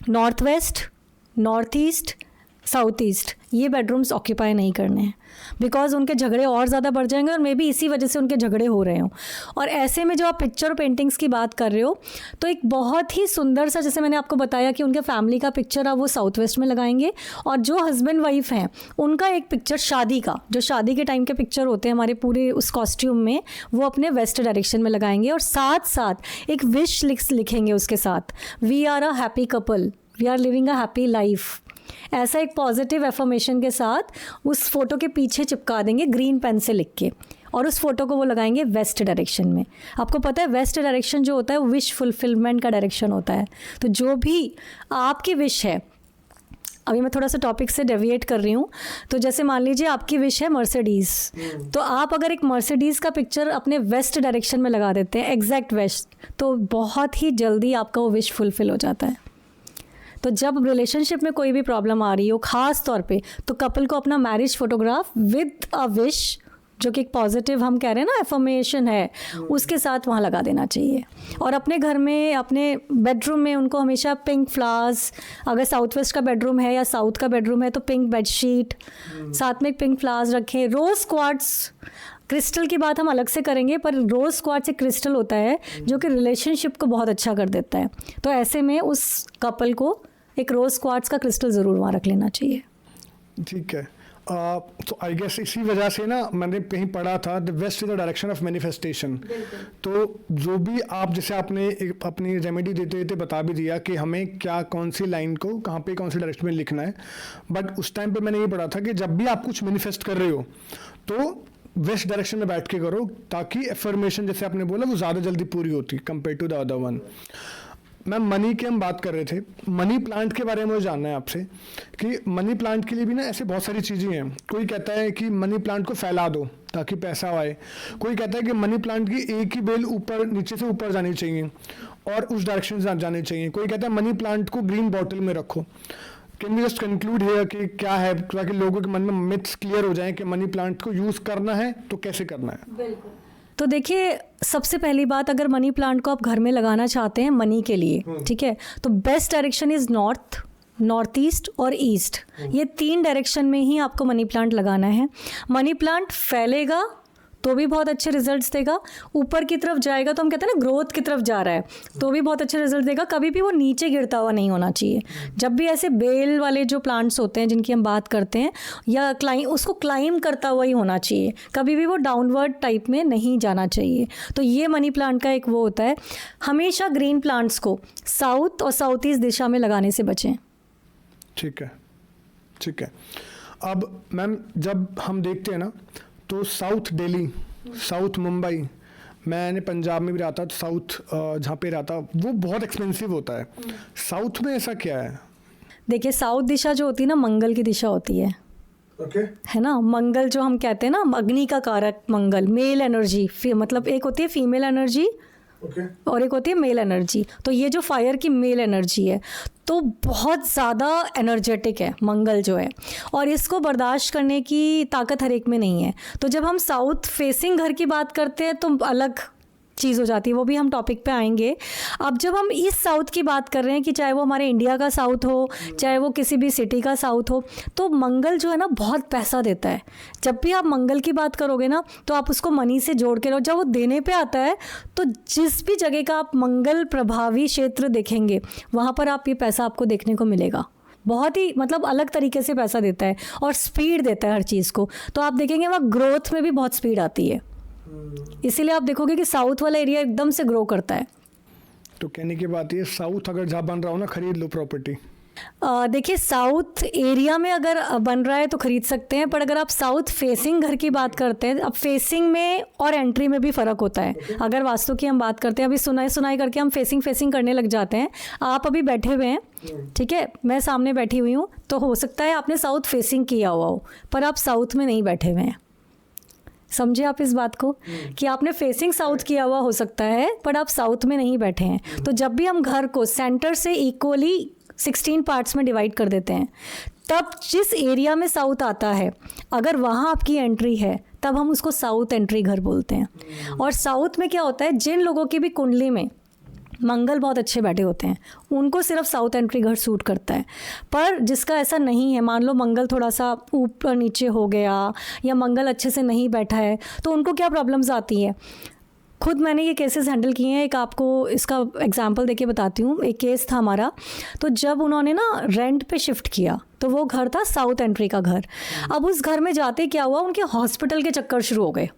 north west, north east, south east ये बेडरूम्स ऑक्यूपाई नहीं करने हैं, बिकॉज उनके झगड़े और ज़्यादा बढ़ जाएंगे और मे बी इसी वजह से उनके झगड़े हो रहे हों। और ऐसे में जो आप पिक्चर और पेंटिंग्स की बात कर रहे हो, तो एक बहुत ही सुंदर सा, जैसे मैंने आपको बताया कि उनके फैमिली का पिक्चर आप वो साउथ वेस्ट में लगाएंगे, और जो हस्बैंड वाइफ हैं उनका एक पिक्चर शादी का, जो शादी के टाइम के पिक्चर होते हैं हमारे पूरे उस कॉस्ट्यूम में, वो अपने वेस्ट डायरेक्शन में लगाएंगे। और साथ साथ एक विश लिखेंगे उसके साथ, we are a happy couple, we are living a happy life. ऐसा एक पॉजिटिव एफर्मेशन के साथ उस फोटो के पीछे चिपका देंगे ग्रीन पेन से लिख के, और उस फोटो को वो लगाएंगे वेस्ट डायरेक्शन में। आपको पता है वेस्ट डायरेक्शन जो होता है वो विश फुलफिलमेंट का डायरेक्शन होता है। तो जो भी आपकी विश है, अभी मैं थोड़ा सा टॉपिक से डेविएट कर रही हूँ, तो जैसे मान लीजिए आपकी विश है मर्सिडीज़, तो आप अगर एक मर्सिडीज़ का पिक्चर अपने वेस्ट डायरेक्शन में लगा देते हैं, एग्जैक्ट वेस्ट, तो बहुत ही जल्दी आपका वो विश फुलफिल हो जाता है। तो जब रिलेशनशिप में कोई भी प्रॉब्लम आ रही हो, ख़ास तौर पे, तो कपल को अपना marriage photograph with a wish, जो कि एक पॉजिटिव हम कह रहे हैं ना एफर्मेशन है, उसके साथ वहाँ लगा देना चाहिए। और अपने घर में, अपने बेडरूम में उनको हमेशा पिंक फ्लावर्स, अगर साउथ वेस्ट का बेडरूम है या साउथ का बेडरूम है तो पिंक बेडशीट, साथ में पिंक फ्लावर्स रखें। रोज़ क्वार्ट्स, क्रिस्टल की बात हम अलग से करेंगे, पर रोज़ क्वार्ट्स एक क्रिस्टल होता है जो कि रिलेशनशिप को बहुत अच्छा कर देता है। तो ऐसे में उस कपल को एक रोज़ क्वार्ट्स का क्रिस्टल ज़रूर वहाँ रख लेना चाहिए। ठीक है। तो आई गेस इसी वजह से ना मैंने कहीं पढ़ा था, the west is the direction of manifestation. तो जो भी आप, जैसे आपने अपनी रेमेडी देते देते बता भी दिया कि हमें क्या, कौन सी लाइन को कहाँ पे कौन सी डायरेक्शन में लिखना है, बट उस टाइम पे मैंने ये पढ़ा था कि जब भी आप कुछ मैनिफेस्ट कर रहे हो तो वेस्ट डायरेक्शन में बैठ के करो, ताकि एफर्मेशन जैसे आपने बोला वो ज़्यादा जल्दी पूरी होती compare to the other one. Ma'am money की हम बात कर रहे थे, मनी प्लांट के बारे में मुझे जानना है आपसे कि मनी प्लांट के लिए भी ना ऐसे बहुत सारी चीज़ें हैं। कोई कहता है कि मनी प्लांट को फैला दो ताकि पैसा आए, कोई कहता है कि मनी प्लांट की एक ही बेल ऊपर, नीचे से ऊपर जानी चाहिए और उस डायरेक्शन से जानी चाहिए, कोई कहता है मनी प्लांट को ग्रीन बॉटल में रखो। Can we just conclude here कि क्या है, ताकि लोगों के मन में मिथ्स क्लियर हो जाएं कि मनी प्लांट को यूज़ करना है तो कैसे करना है। बिल्कुल। तो देखिए सबसे पहली बात, अगर मनी प्लांट को आप घर में लगाना चाहते हैं मनी के लिए, ठीक है, तो best direction is north, north east और ईस्ट। ये 3 डायरेक्शन में ही आपको मनी प्लांट लगाना है। मनी प्लांट फैलेगा तो भी बहुत अच्छे रिजल्ट्स देगा, ऊपर की तरफ जाएगा तो हम कहते हैं ना ग्रोथ की तरफ जा रहा है, तो भी बहुत अच्छे रिजल्ट देगा। कभी भी वो नीचे गिरता हुआ नहीं होना चाहिए। जब भी ऐसे बेल वाले जो प्लांट्स होते हैं जिनकी हम बात करते हैं, या उसको क्लाइम करता हुआ ही होना चाहिए, कभी भी वो डाउनवर्ड टाइप में नहीं जाना चाहिए। तो ये मनी प्लांट का एक वो होता है। हमेशा ग्रीन प्लांट्स को साउथ और साउथ ईस्ट दिशा में लगाने से बचें। ठीक है, ठीक है। अब मैम जब हम देखते हैं ना, तो साउथ दिल्ली, साउथ मुंबई, मैंने पंजाब में भी रहा था, तो साउथ जहाँ पे रहा था वो बहुत एक्सपेंसिव होता है। साउथ में ऐसा क्या है? देखिए साउथ दिशा जो होती है ना, मंगल की दिशा होती है। ओके। है ना, मंगल जो हम कहते हैं ना, अग्नि का कारक मंगल, मेल एनर्जी, मतलब एक होती है फीमेल एनर्जी और एक होती है मेल एनर्जी। तो ये जो फायर की मेल एनर्जी है तो बहुत ज़्यादा एनर्जेटिक है मंगल जो है, और इसको बर्दाश्त करने की ताकत हर एक में नहीं है। तो जब हम साउथ फेसिंग घर की बात करते हैं तो अलग चीज़ हो जाती है, वो भी हम टॉपिक पे आएंगे। अब जब हम इस साउथ की बात कर रहे हैं कि चाहे वो हमारे इंडिया का साउथ हो, चाहे वो किसी भी सिटी का साउथ हो, तो मंगल जो है ना बहुत पैसा देता है। जब भी आप मंगल की बात करोगे ना तो आप उसको मनी से जोड़ के लो। जब वो देने पे आता है तो जिस भी जगह का आप मंगल प्रभावी क्षेत्र देखेंगे वहाँ पर आप ये पैसा आपको देखने को मिलेगा। बहुत ही मतलब अलग तरीके से पैसा देता है और स्पीड देता है हर चीज़ को। तो आप देखेंगे वहाँ ग्रोथ में भी बहुत स्पीड आती है, इसीलिए आप देखोगे कि साउथ वाला एरिया एकदम से ग्रो करता है। तो कहने की बात ये, साउथ अगर जहाँ बन रहा हो ना, खरीद लो प्रॉपर्टी। देखिए साउथ एरिया में अगर बन रहा है तो ख़रीद सकते हैं, पर अगर आप साउथ फेसिंग घर की बात करते हैं, अब फेसिंग में और एंट्री में भी फ़र्क होता है। अगर वास्तु की हम बात करते हैं, अभी सुनाई करके हम फेसिंग करने लग जाते हैं। आप अभी बैठे हुए हैं, ठीक है, मैं सामने बैठी हुई हूँ, तो हो सकता है आपने साउथ फेसिंग किया हुआ हो, पर आप साउथ में नहीं बैठे हुए हैं। समझे आप इस बात को कि आपने फेसिंग साउथ किया हुआ हो सकता है, पर आप साउथ में नहीं बैठे हैं। तो जब भी हम घर को सेंटर से इक्वली 16 पार्ट्स में डिवाइड कर देते हैं, तब जिस एरिया में साउथ आता है अगर वहाँ आपकी एंट्री है तब हम उसको साउथ एंट्री घर बोलते हैं। और साउथ में क्या होता है, जिन लोगों की भी कुंडली में मंगल बहुत अच्छे बैठे होते हैं उनको सिर्फ साउथ एंट्री घर सूट करता है। पर जिसका ऐसा नहीं है, मान लो मंगल थोड़ा सा ऊपर नीचे हो गया या मंगल अच्छे से नहीं बैठा है, तो उनको क्या प्रॉब्लम्स आती है। खुद मैंने ये केसेस हैंडल किए हैं। एक आपको इसका एग्जांपल देके बताती हूँ। एक केस था हमारा, तो जब उन्होंने ना रेंट पे शिफ्ट किया तो वो घर था साउथ एंट्री का घर। अब उस घर में जाते क्या हुआ, उनके हॉस्पिटल के चक्कर शुरू हो गए।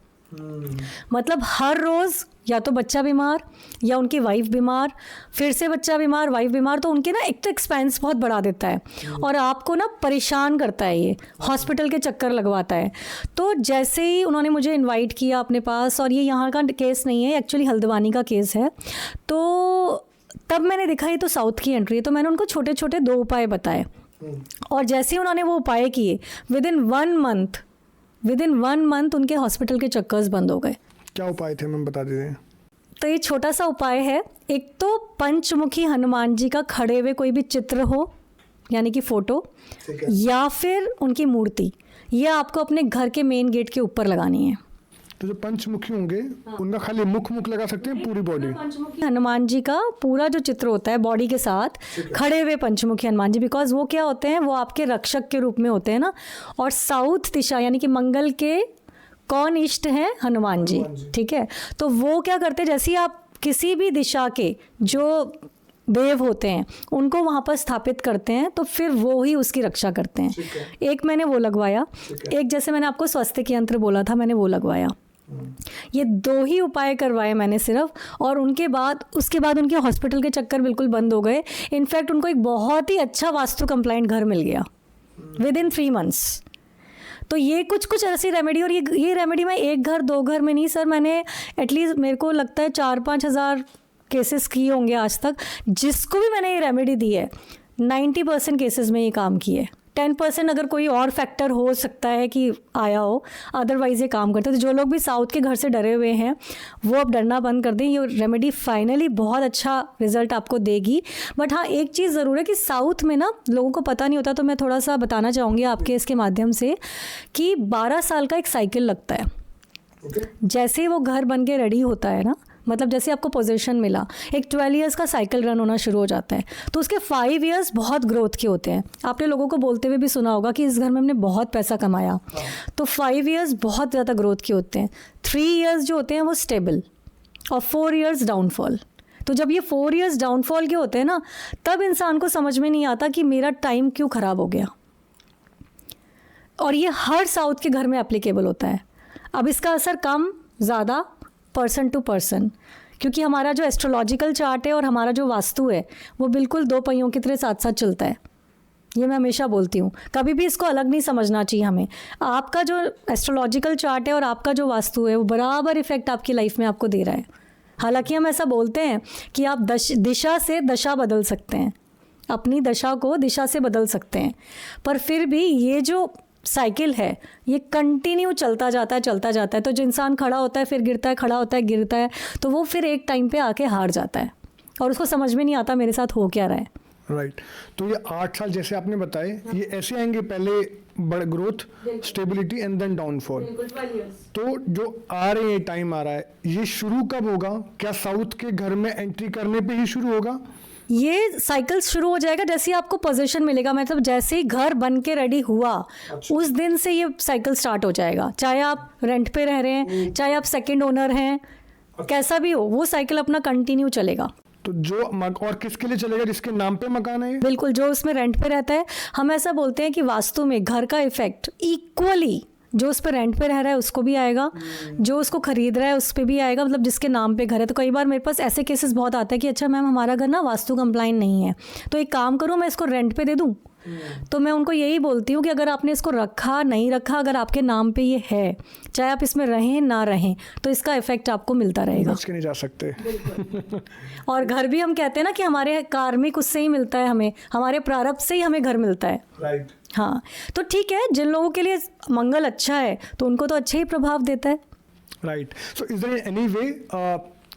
मतलब हर रोज़ या तो बच्चा बीमार या उनकी वाइफ बीमार, फिर से बच्चा बीमार, वाइफ बीमार, तो उनके ना एक तो एक्सपेंस बहुत बढ़ा देता है और आपको ना परेशान करता है, ये हॉस्पिटल के चक्कर लगवाता है। तो जैसे ही उन्होंने मुझे इनवाइट किया अपने पास, और ये यहाँ का केस नहीं है, एक्चुअली हल्द्वानी का केस है, तो तब मैंने देखा ये तो साउथ की एंट्री है, तो मैंने उनको छोटे छोटे 2 उपाय बताए। और जैसे ही उन्होंने वो उपाय किए, विदिन 1 मंथ उनके हॉस्पिटल के चक्कर्स बंद हो गए। क्या उपाय थे मैम, बता दीजिए। तो ये छोटा सा उपाय है। एक तो पंचमुखी हनुमान जी का खड़े हुए कोई भी चित्र हो, यानी कि फोटो, या फिर उनकी मूर्ति, ये आपको अपने घर के मेन गेट के ऊपर लगानी है। तो जो पंचमुखी होंगे उनका खाली मुख लगा सकते हैं, पूरी बॉडी? पंचमुखी हनुमान जी का पूरा जो चित्र होता है बॉडी के साथ, खड़े हुए पंचमुखी हनुमान जी, बिकॉज वो क्या होते हैं, वो आपके रक्षक के रूप में होते हैं ना। और साउथ दिशा यानी कि मंगल के कौन इष्ट हैं, हनुमान जी, ठीक है। तो वो क्या करते हैं, जैसे ही आप किसी भी दिशा के जो देव होते हैं उनको वहाँ पर स्थापित करते हैं, तो फिर वो ही उसकी रक्षा करते हैं। एक मैंने वो लगवाया, एक जैसे मैंने आपको स्वास्थ्य यंत्र बोला था, मैंने वो लगवाया। ये 2 ही उपाय करवाए मैंने सिर्फ, और उसके बाद उनके हॉस्पिटल के चक्कर बिल्कुल बंद हो गए। इनफैक्ट उनको एक बहुत ही अच्छा वास्तु कंप्लाइंट घर मिल गया विदिन 3 मंथ्स। तो ये कुछ ऐसी रेमेडी, और ये रेमेडी मैं 1 घर 2 घर में नहीं सर, मैंने एटलीस्ट मेरे को लगता है 4-5 हज़ार केसेस किए होंगे आज तक। जिसको भी मैंने ये रेमेडी दी है 90% केसेस में ये काम किए। 10% अगर कोई और फैक्टर हो सकता है कि आया हो, अदरवाइज़ ये काम करते। तो जो लोग भी साउथ के घर से डरे हुए हैं वो अब डरना बंद कर दें। ये रेमेडी फाइनली बहुत अच्छा रिजल्ट आपको देगी। बट हाँ, एक चीज़ ज़रूर है कि साउथ में ना लोगों को पता नहीं होता, तो मैं थोड़ा सा बताना चाहूँगी आपके इसके माध्यम से कि 12 साल का एक साइकिल लगता है। जैसे ही वो घर बन के रेडी होता है ना, मतलब जैसे आपको पोजीशन मिला, एक 12 इयर्स का साइकिल रन होना शुरू हो जाता है। तो उसके 5 इयर्स बहुत ग्रोथ के होते हैं। आपने लोगों को बोलते हुए भी सुना होगा कि इस घर में हमने बहुत पैसा कमाया। तो 5 इयर्स बहुत ज़्यादा ग्रोथ के होते हैं। 3 इयर्स जो होते हैं वो स्टेबल, और 4 इयर्स डाउनफॉल। तो जब ये 4 इयर्स डाउनफॉल के होते हैं ना, तब इंसान को समझ में नहीं आता कि मेरा टाइम क्यों ख़राब हो गया। और ये हर साउथ के घर में एप्लीकेबल होता है। अब इसका असर कम ज़्यादा पर्सन टू पर्सन, क्योंकि हमारा जो एस्ट्रोलॉजिकल चार्ट है और हमारा जो वास्तु है वो बिल्कुल 2 पहियों की तरह साथ साथ चलता है। ये मैं हमेशा बोलती हूँ, कभी भी इसको अलग नहीं समझना चाहिए हमें। आपका जो एस्ट्रोलॉजिकल चार्ट है और आपका जो वास्तु है वो बराबर इफेक्ट आपकी लाइफ में आपको दे रहा है। हालांकि हम ऐसा बोलते हैं कि आप दिशा से दशा बदल सकते हैं, अपनी दशा को दिशा से बदल सकते हैं, पर फिर भी ये जो साइकिल है ये कंटिन्यू चलता जाता है। तो जो इंसान खड़ा होता है फिर गिरता है, खड़ा होता है गिरता है, तो वो फिर एक टाइम पे आके हार जाता है और उसको समझ में नहीं आता मेरे साथ हो क्या रहा है। राइट तो ये 8 साल जैसे आपने बताए ये ऐसे आएंगे, पहले बड़ा growth, stability and then downfall. तो जो आ रहे हैं टाइम आ रहा है, ये शुरू कब होगा? क्या साउथ के घर में एंट्री करने पे ही शुरू होगा? ये साइकिल शुरू हो जाएगा जैसे ही आपको पोजीशन मिलेगा, मतलब जैसे ही घर बन के रेडी हुआ उस दिन से ये साइकिल स्टार्ट हो जाएगा। चाहे आप रेंट पे रह रहे हैं, चाहे आप सेकंड ओनर हैं, कैसा भी हो, वो साइकिल अपना कंटिन्यू चलेगा। तो जो और किसके लिए चलेगा? जिसके नाम पे मकान है? बिल्कुल, जो उसमें रेंट पे रहता है। हम ऐसा बोलते हैं कि वास्तु में घर का इफेक्ट इक्वली जो उस पर रेंट पे रह रहा है उसको भी आएगा, जो उसको खरीद रहा है उस पर भी आएगा, मतलब जिसके नाम पे घर है। तो कई बार मेरे पास ऐसे केसेस बहुत आते हैं कि अच्छा मैम हमारा घर ना वास्तु कंप्लाइन नहीं है, तो एक काम करूँ मैं इसको रेंट पे दे दूँ। तो मैं उनको यही बोलती हूँ कि अगर आपने इसको रखा नहीं रखा, अगर आपके नाम पे ये है, चाहे आप इसमें रहें ना रहें, तो इसका इफेक्ट आपको मिलता रहेगा। बच के नहीं जा सकते। और घर भी हम कहते हैं ना कि हमारे कार्मिक उससे ही मिलता है, हमें हमारे प्रारब्ध से ही हमें घर मिलता है। राइट हाँ, तो ठीक है, जिन लोगों के लिए मंगल अच्छा है तो उनको तो अच्छे ही प्रभाव देता है। Right so is there any way,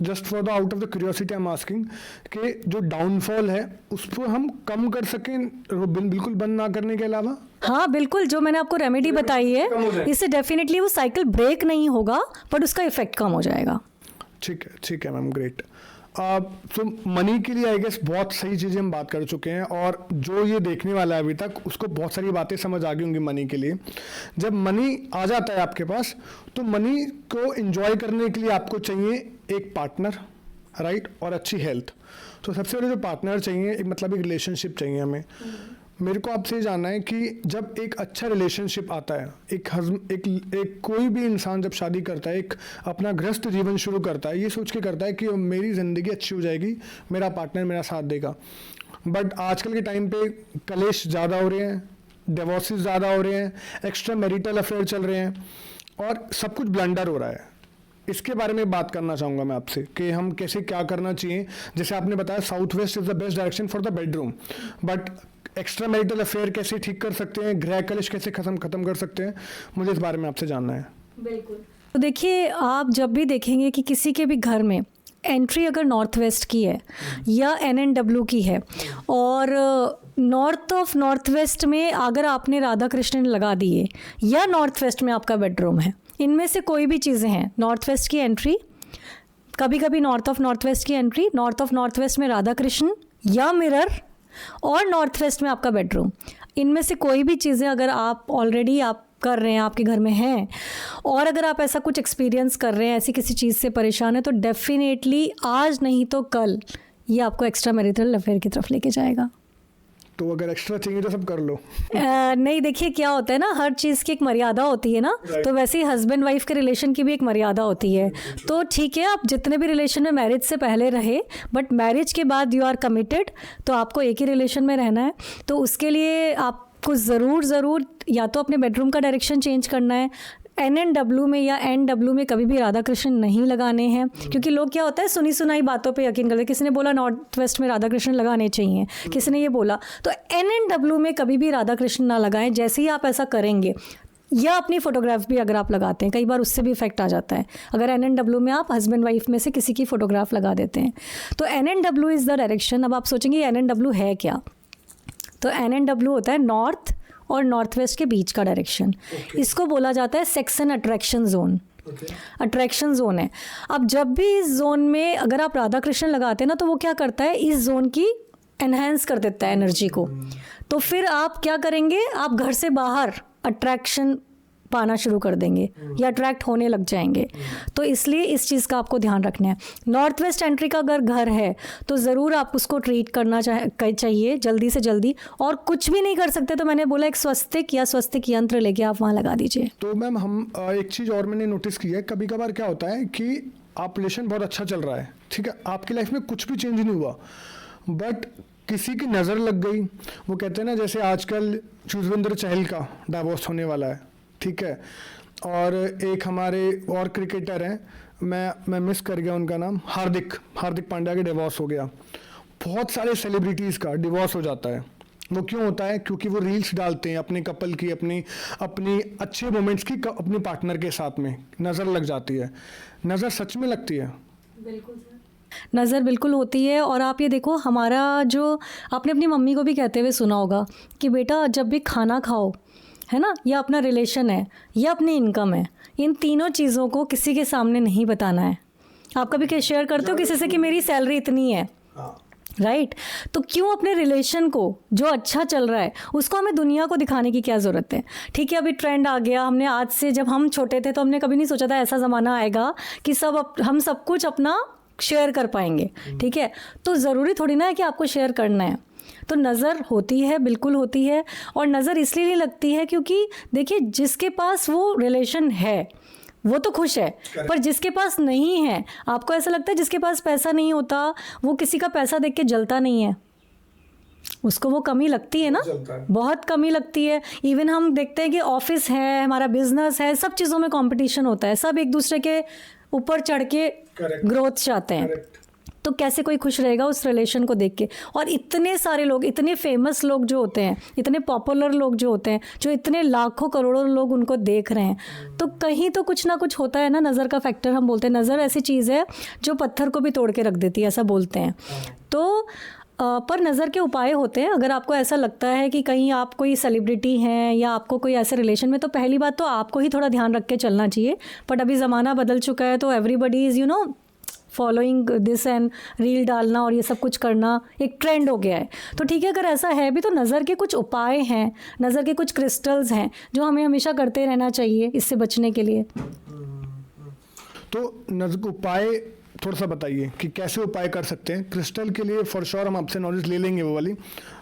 just for the out of the curiosity I am asking, कि जो डाउनफॉल है उसको हम कम कर सकें बिल्कुल बंद ना करने के अलावा? हाँ बिल्कुल, जो मैंने आपको रेमेडी बताई है इससे डेफिनेटली वो साइकिल ब्रेक नहीं होगा बट उसका इफेक्ट कम हो जाएगा। ठीक है मैम, ग्रेट। तो मनी के लिए आई गेस बहुत सही चीज़ें हम बात कर चुके हैं, और जो ये देखने वाला है अभी तक उसको बहुत सारी बातें समझ आ गई होंगी मनी के लिए। जब मनी आ जाता है आपके पास, तो मनी को एंजॉय करने के लिए आपको चाहिए एक पार्टनर, राइट, और अच्छी हेल्थ। तो सबसे पहले जो पार्टनर चाहिए, एक मतलब एक रिलेशनशिप चाहिए हमें। मेरे को आपसे जानना है कि जब एक अच्छा रिलेशनशिप आता है, एक कोई भी इंसान जब शादी करता है, एक अपना गृहस्थ जीवन शुरू करता है, ये सोच के करता है कि मेरी ज़िंदगी अच्छी हो जाएगी, मेरा पार्टनर मेरा साथ देगा। बट आजकल के टाइम पे कलेश ज़्यादा हो रहे हैं, डिवोर्सेस ज़्यादा हो रहे हैं, एक्स्ट्रा मैरिटल अफेयर चल रहे हैं, और सब कुछ ब्लंडर हो रहा है। इसके बारे में बात करना चाहूँगा मैं आपसे कि हम कैसे क्या करना चाहिए। जैसे आपने बताया south west is the best direction for the bedroom, but extra marital affair कैसे ठीक कर सकते हैं, गृह कलेश कैसे खत्म कर सकते हैं, मुझे इस बारे में आपसे जानना है। बिल्कुल, तो देखिए, आप जब भी देखेंगे कि किसी के भी घर में एंट्री अगर नॉर्थ वेस्ट की है या NNW की है, और नॉर्थ ऑफ नॉर्थ वेस्ट में अगर आपने राधा कृष्ण लगा दिए, या नॉर्थ वेस्ट में आपका बेडरूम है, इनमें से कोई भी चीज़ें हैं, नॉर्थ वेस्ट की एंट्री, कभी कभी नॉर्थ ऑफ नॉर्थ वेस्ट की entry, north of north west में राधा कृष्ण या मिरर, और नॉर्थ वेस्ट में आपका बेडरूम, इनमें से कोई भी चीज़ें अगर आप ऑलरेडी आप कर रहे हैं, आपके घर में हैं, और अगर आप ऐसा कुछ एक्सपीरियंस कर रहे हैं, ऐसी किसी चीज़ से परेशान है, तो डेफिनेटली आज नहीं तो कल ये आपको एक्स्ट्रा मैरिटल अफेयर की तरफ लेके जाएगा। तो अगर एक्स्ट्रा चाहिए तो सब कर लो। नहीं, देखिए क्या होता है ना, हर चीज़ की एक मर्यादा होती है ना, तो वैसे ही हस्बैंड वाइफ के रिलेशन की भी एक मर्यादा होती है। तो ठीक है, आप जितने भी रिलेशन में मैरिज से पहले रहे, बट मैरिज के बाद यू आर कमिटेड, तो आपको एक ही रिलेशन में रहना है। तो उसके लिए आपको ज़रूर या तो अपने बेडरूम का डायरेक्शन चेंज करना है। NNW में या NW में कभी भी राधा कृष्ण नहीं लगाने हैं, क्योंकि लोग क्या होता है सुनी सुनाई बातों पे यकीन करते हैं। किसी ने बोला नॉर्थ वेस्ट में राधा कृष्ण लगाने चाहिए, किसी ने ये बोला, तो NNW में कभी भी राधा कृष्ण ना लगाएं। जैसे ही आप ऐसा करेंगे, या अपनी फोटोग्राफ भी अगर आप लगाते हैं, कई बार उससे भी इफेक्ट आ जाता है। अगर NNW में आप हस्बैंड वाइफ में से किसी की फोटोग्राफ लगा देते हैं, तो NNW इज़ द डायरेक्शन। अब आप सोचेंगे NNW है क्या, तो NNW होता है नॉर्थ और नॉर्थ वेस्ट के बीच का डायरेक्शन। इसको बोला जाता है sex and attraction zone. Attraction zone है। अब जब भी इस जोन में अगर आप राधा कृष्ण लगाते हैं ना, तो वो क्या करता है, इस जोन की एनहेंस कर देता है एनर्जी को। तो फिर आप क्या करेंगे, आप घर से बाहर अट्रैक्शन पाना शुरू कर देंगे या अट्रैक्ट होने लग जाएंगे। तो इसलिए इस चीज़ का आपको ध्यान रखना है। नॉर्थ वेस्ट एंट्री का अगर घर है तो ज़रूर आप उसको ट्रीट करना चाहिए जल्दी से जल्दी, और कुछ भी नहीं कर सकते तो मैंने बोला एक स्वस्तिक या स्वस्तिक यंत्र लेके आप वहाँ लगा दीजिए। तो मैम हम एक चीज़ और मैंने नोटिस की है, कभी कभार क्या होता है कि आप रिलेशन बहुत अच्छा चल रहा है, ठीक है, आपकी लाइफ में कुछ भी चेंज नहीं हुआ, बट किसी की नज़र लग गई। वो कहते हैं ना, जैसे आजकल युजवेंद्र चहल का डाइवोर्स होने वाला है, ठीक है, और एक हमारे और क्रिकेटर हैं, मैं मिस कर गया उनका नाम, हार्दिक पांड्या का डिवोर्स हो गया। बहुत सारे सेलिब्रिटीज़ का डिवोर्स हो जाता है। वो क्यों होता है? क्योंकि वो रील्स डालते हैं अपने कपल की, अपनी अच्छे मोमेंट्स की अपने पार्टनर के साथ में, नज़र लग जाती है। नज़र सच में लगती है। बिल्कुल सर। नज़र बिल्कुल होती है। और आप ये देखो, हमारा जो आपने अपनी मम्मी को भी कहते हुए सुना होगा कि बेटा जब भी खाना खाओ, है ना, या अपना रिलेशन है या अपनी इनकम है, इन तीनों चीज़ों को किसी के सामने नहीं बताना है। आप कभी शेयर करते हो किसी से कि मेरी सैलरी इतनी है, राइट? तो क्यों अपने रिलेशन को जो अच्छा चल रहा है उसको हमें दुनिया को दिखाने की क्या ज़रूरत है? ठीक है, अभी ट्रेंड आ गया, हमने आज से, जब हम छोटे थे तो हमने कभी नहीं सोचा था ऐसा ज़माना आएगा कि हम सब कुछ अपना शेयर कर पाएंगे। ठीक है, तो ज़रूरी थोड़ी ना है कि आपको शेयर करना है। तो नज़र होती है, बिल्कुल होती है। और नज़र इसलिए नहीं लगती है क्योंकि देखिए, जिसके पास वो रिलेशन है वो तो खुश है, पर जिसके पास नहीं है, आपको ऐसा लगता है जिसके पास पैसा नहीं होता वो किसी का पैसा देख के जलता नहीं है? उसको वो कमी लगती है ना, बहुत कमी लगती है। इवन हम देखते हैं कि ऑफिस है, हमारा बिजनेस है, सब चीज़ों में कंपटीशन होता है, सब एक दूसरे के ऊपर चढ़ के ग्रोथ चाहते हैं। तो कैसे कोई खुश रहेगा उस रिलेशन को देख के? और इतने सारे लोग, इतने फेमस लोग जो होते हैं, इतने पॉपुलर लोग जो होते हैं, जो इतने लाखों करोड़ों लोग उनको देख रहे हैं, तो कहीं तो कुछ ना कुछ होता है ना। नज़र का फैक्टर हम बोलते हैं, नज़र ऐसी चीज़ है जो पत्थर को भी तोड़ के रख देती है, ऐसा बोलते हैं। तो पर नज़र के उपाय होते हैं। अगर आपको ऐसा लगता है कि कहीं आप कोई सेलिब्रिटी हैं या आपको कोई ऐसे रिलेशन में, तो पहली बात तो आपको ही थोड़ा ध्यान रख के चलना चाहिए। बट अभी ज़माना बदल चुका है, तो everybody is following this and reel डालना और ये सब कुछ करना एक ट्रेंड हो गया है। तो ठीक है, अगर ऐसा है भी तो नज़र के कुछ उपाय हैं, नज़र के कुछ क्रिस्टल्स हैं जो हमें हमेशा करते रहना चाहिए इससे बचने के लिए। तो नज़र के उपाय थोड़ा सा बताइए कि कैसे उपाय कर सकते हैं। क्रिस्टल के लिए फॉर श्योर हम आपसे नॉलेज ले लेंगे वो वाली,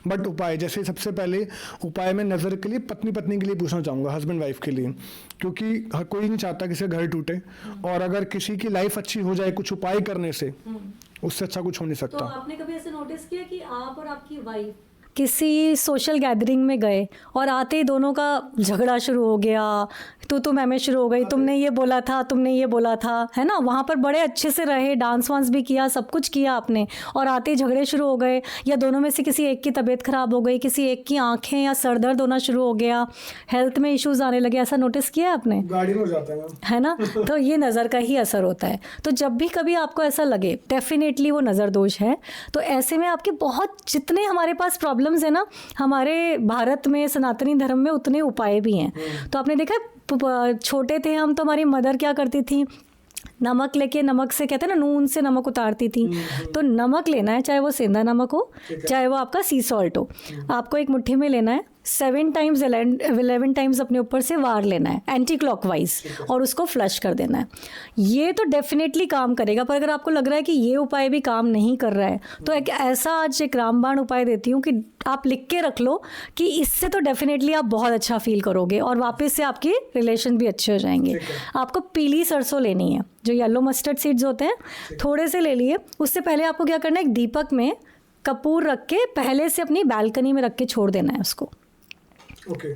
बट उपाय जैसे सबसे पहले उपाय मैं नज़र के लिए पत्नी के लिए पूछना चाहूँगा, हस्बैंड वाइफ के लिए, क्योंकि हर कोई नहीं चाहता किसी का घर टूटे, और अगर किसी की लाइफ अच्छी हो जाए कुछ उपाय करने से, उससे अच्छा कुछ हो नहीं सकता। तो आपने कभी ऐसे नोटिस किया कि आप और आपकी वाइफ किसी सोशल गैदरिंग में गए और आते ही दोनों का झगड़ा शुरू हो गया, तो मैं शुरू हो गई, तुमने ये बोला था, तुमने ये बोला था, है ना? वहाँ पर बड़े अच्छे से रहे, डांस वांस भी किया, सब कुछ किया आपने, और आते ही झगड़े शुरू हो गए, या दोनों में से किसी एक की तबीयत ख़राब हो गई, किसी एक की आंखें या सर दर्द होना शुरू हो गया, हेल्थ में इश्यूज़ आने लगे, ऐसा नोटिस किया है आपने? गाड़ी में हो जाता है ना? तो ये नज़र का ही असर होता है। तो जब भी कभी आपको ऐसा लगे, डेफिनेटली वो नज़र दोष है। तो ऐसे में आपके बहुत, जितने हमारे पास प्रॉब्लम्स है ना हमारे भारत में, सनातनी धर्म में, उतने उपाय भी हैं। तो आपने देखा, छोटे थे हम तो हमारी मदर क्या करती थी, नमक लेके, नमक से कहते हैं ना, नून से नमक उतारती थी। तो नमक लेना है, चाहे वो सेंधा नमक हो, चाहे वो आपका सी सॉल्ट हो, आपको एक मुट्ठी में लेना है, 7 टाइम्स 11 टाइम्स अपने ऊपर से वार लेना है एंटी क्लॉकवाइज, और उसको फ्लश कर देना है। ये तो डेफिनेटली काम करेगा। पर अगर आपको लग रहा है कि ये उपाय भी काम नहीं कर रहा है, तो एक ऐसा आज एक रामबाण उपाय देती हूँ कि आप लिख के रख लो कि इससे तो डेफिनेटली आप बहुत अच्छा फील करोगे और वापस से आपके रिलेशन भी अच्छे हो जाएंगे। आपको पीली सरसों लेनी है, जो येलो मस्टर्ड सीड्स होते हैं, थोड़े से ले लिए। उससे पहले आपको क्या करना है, एक दीपक में कपूर रख के पहले से अपनी बालकनी में रख के छोड़ देना है उसको।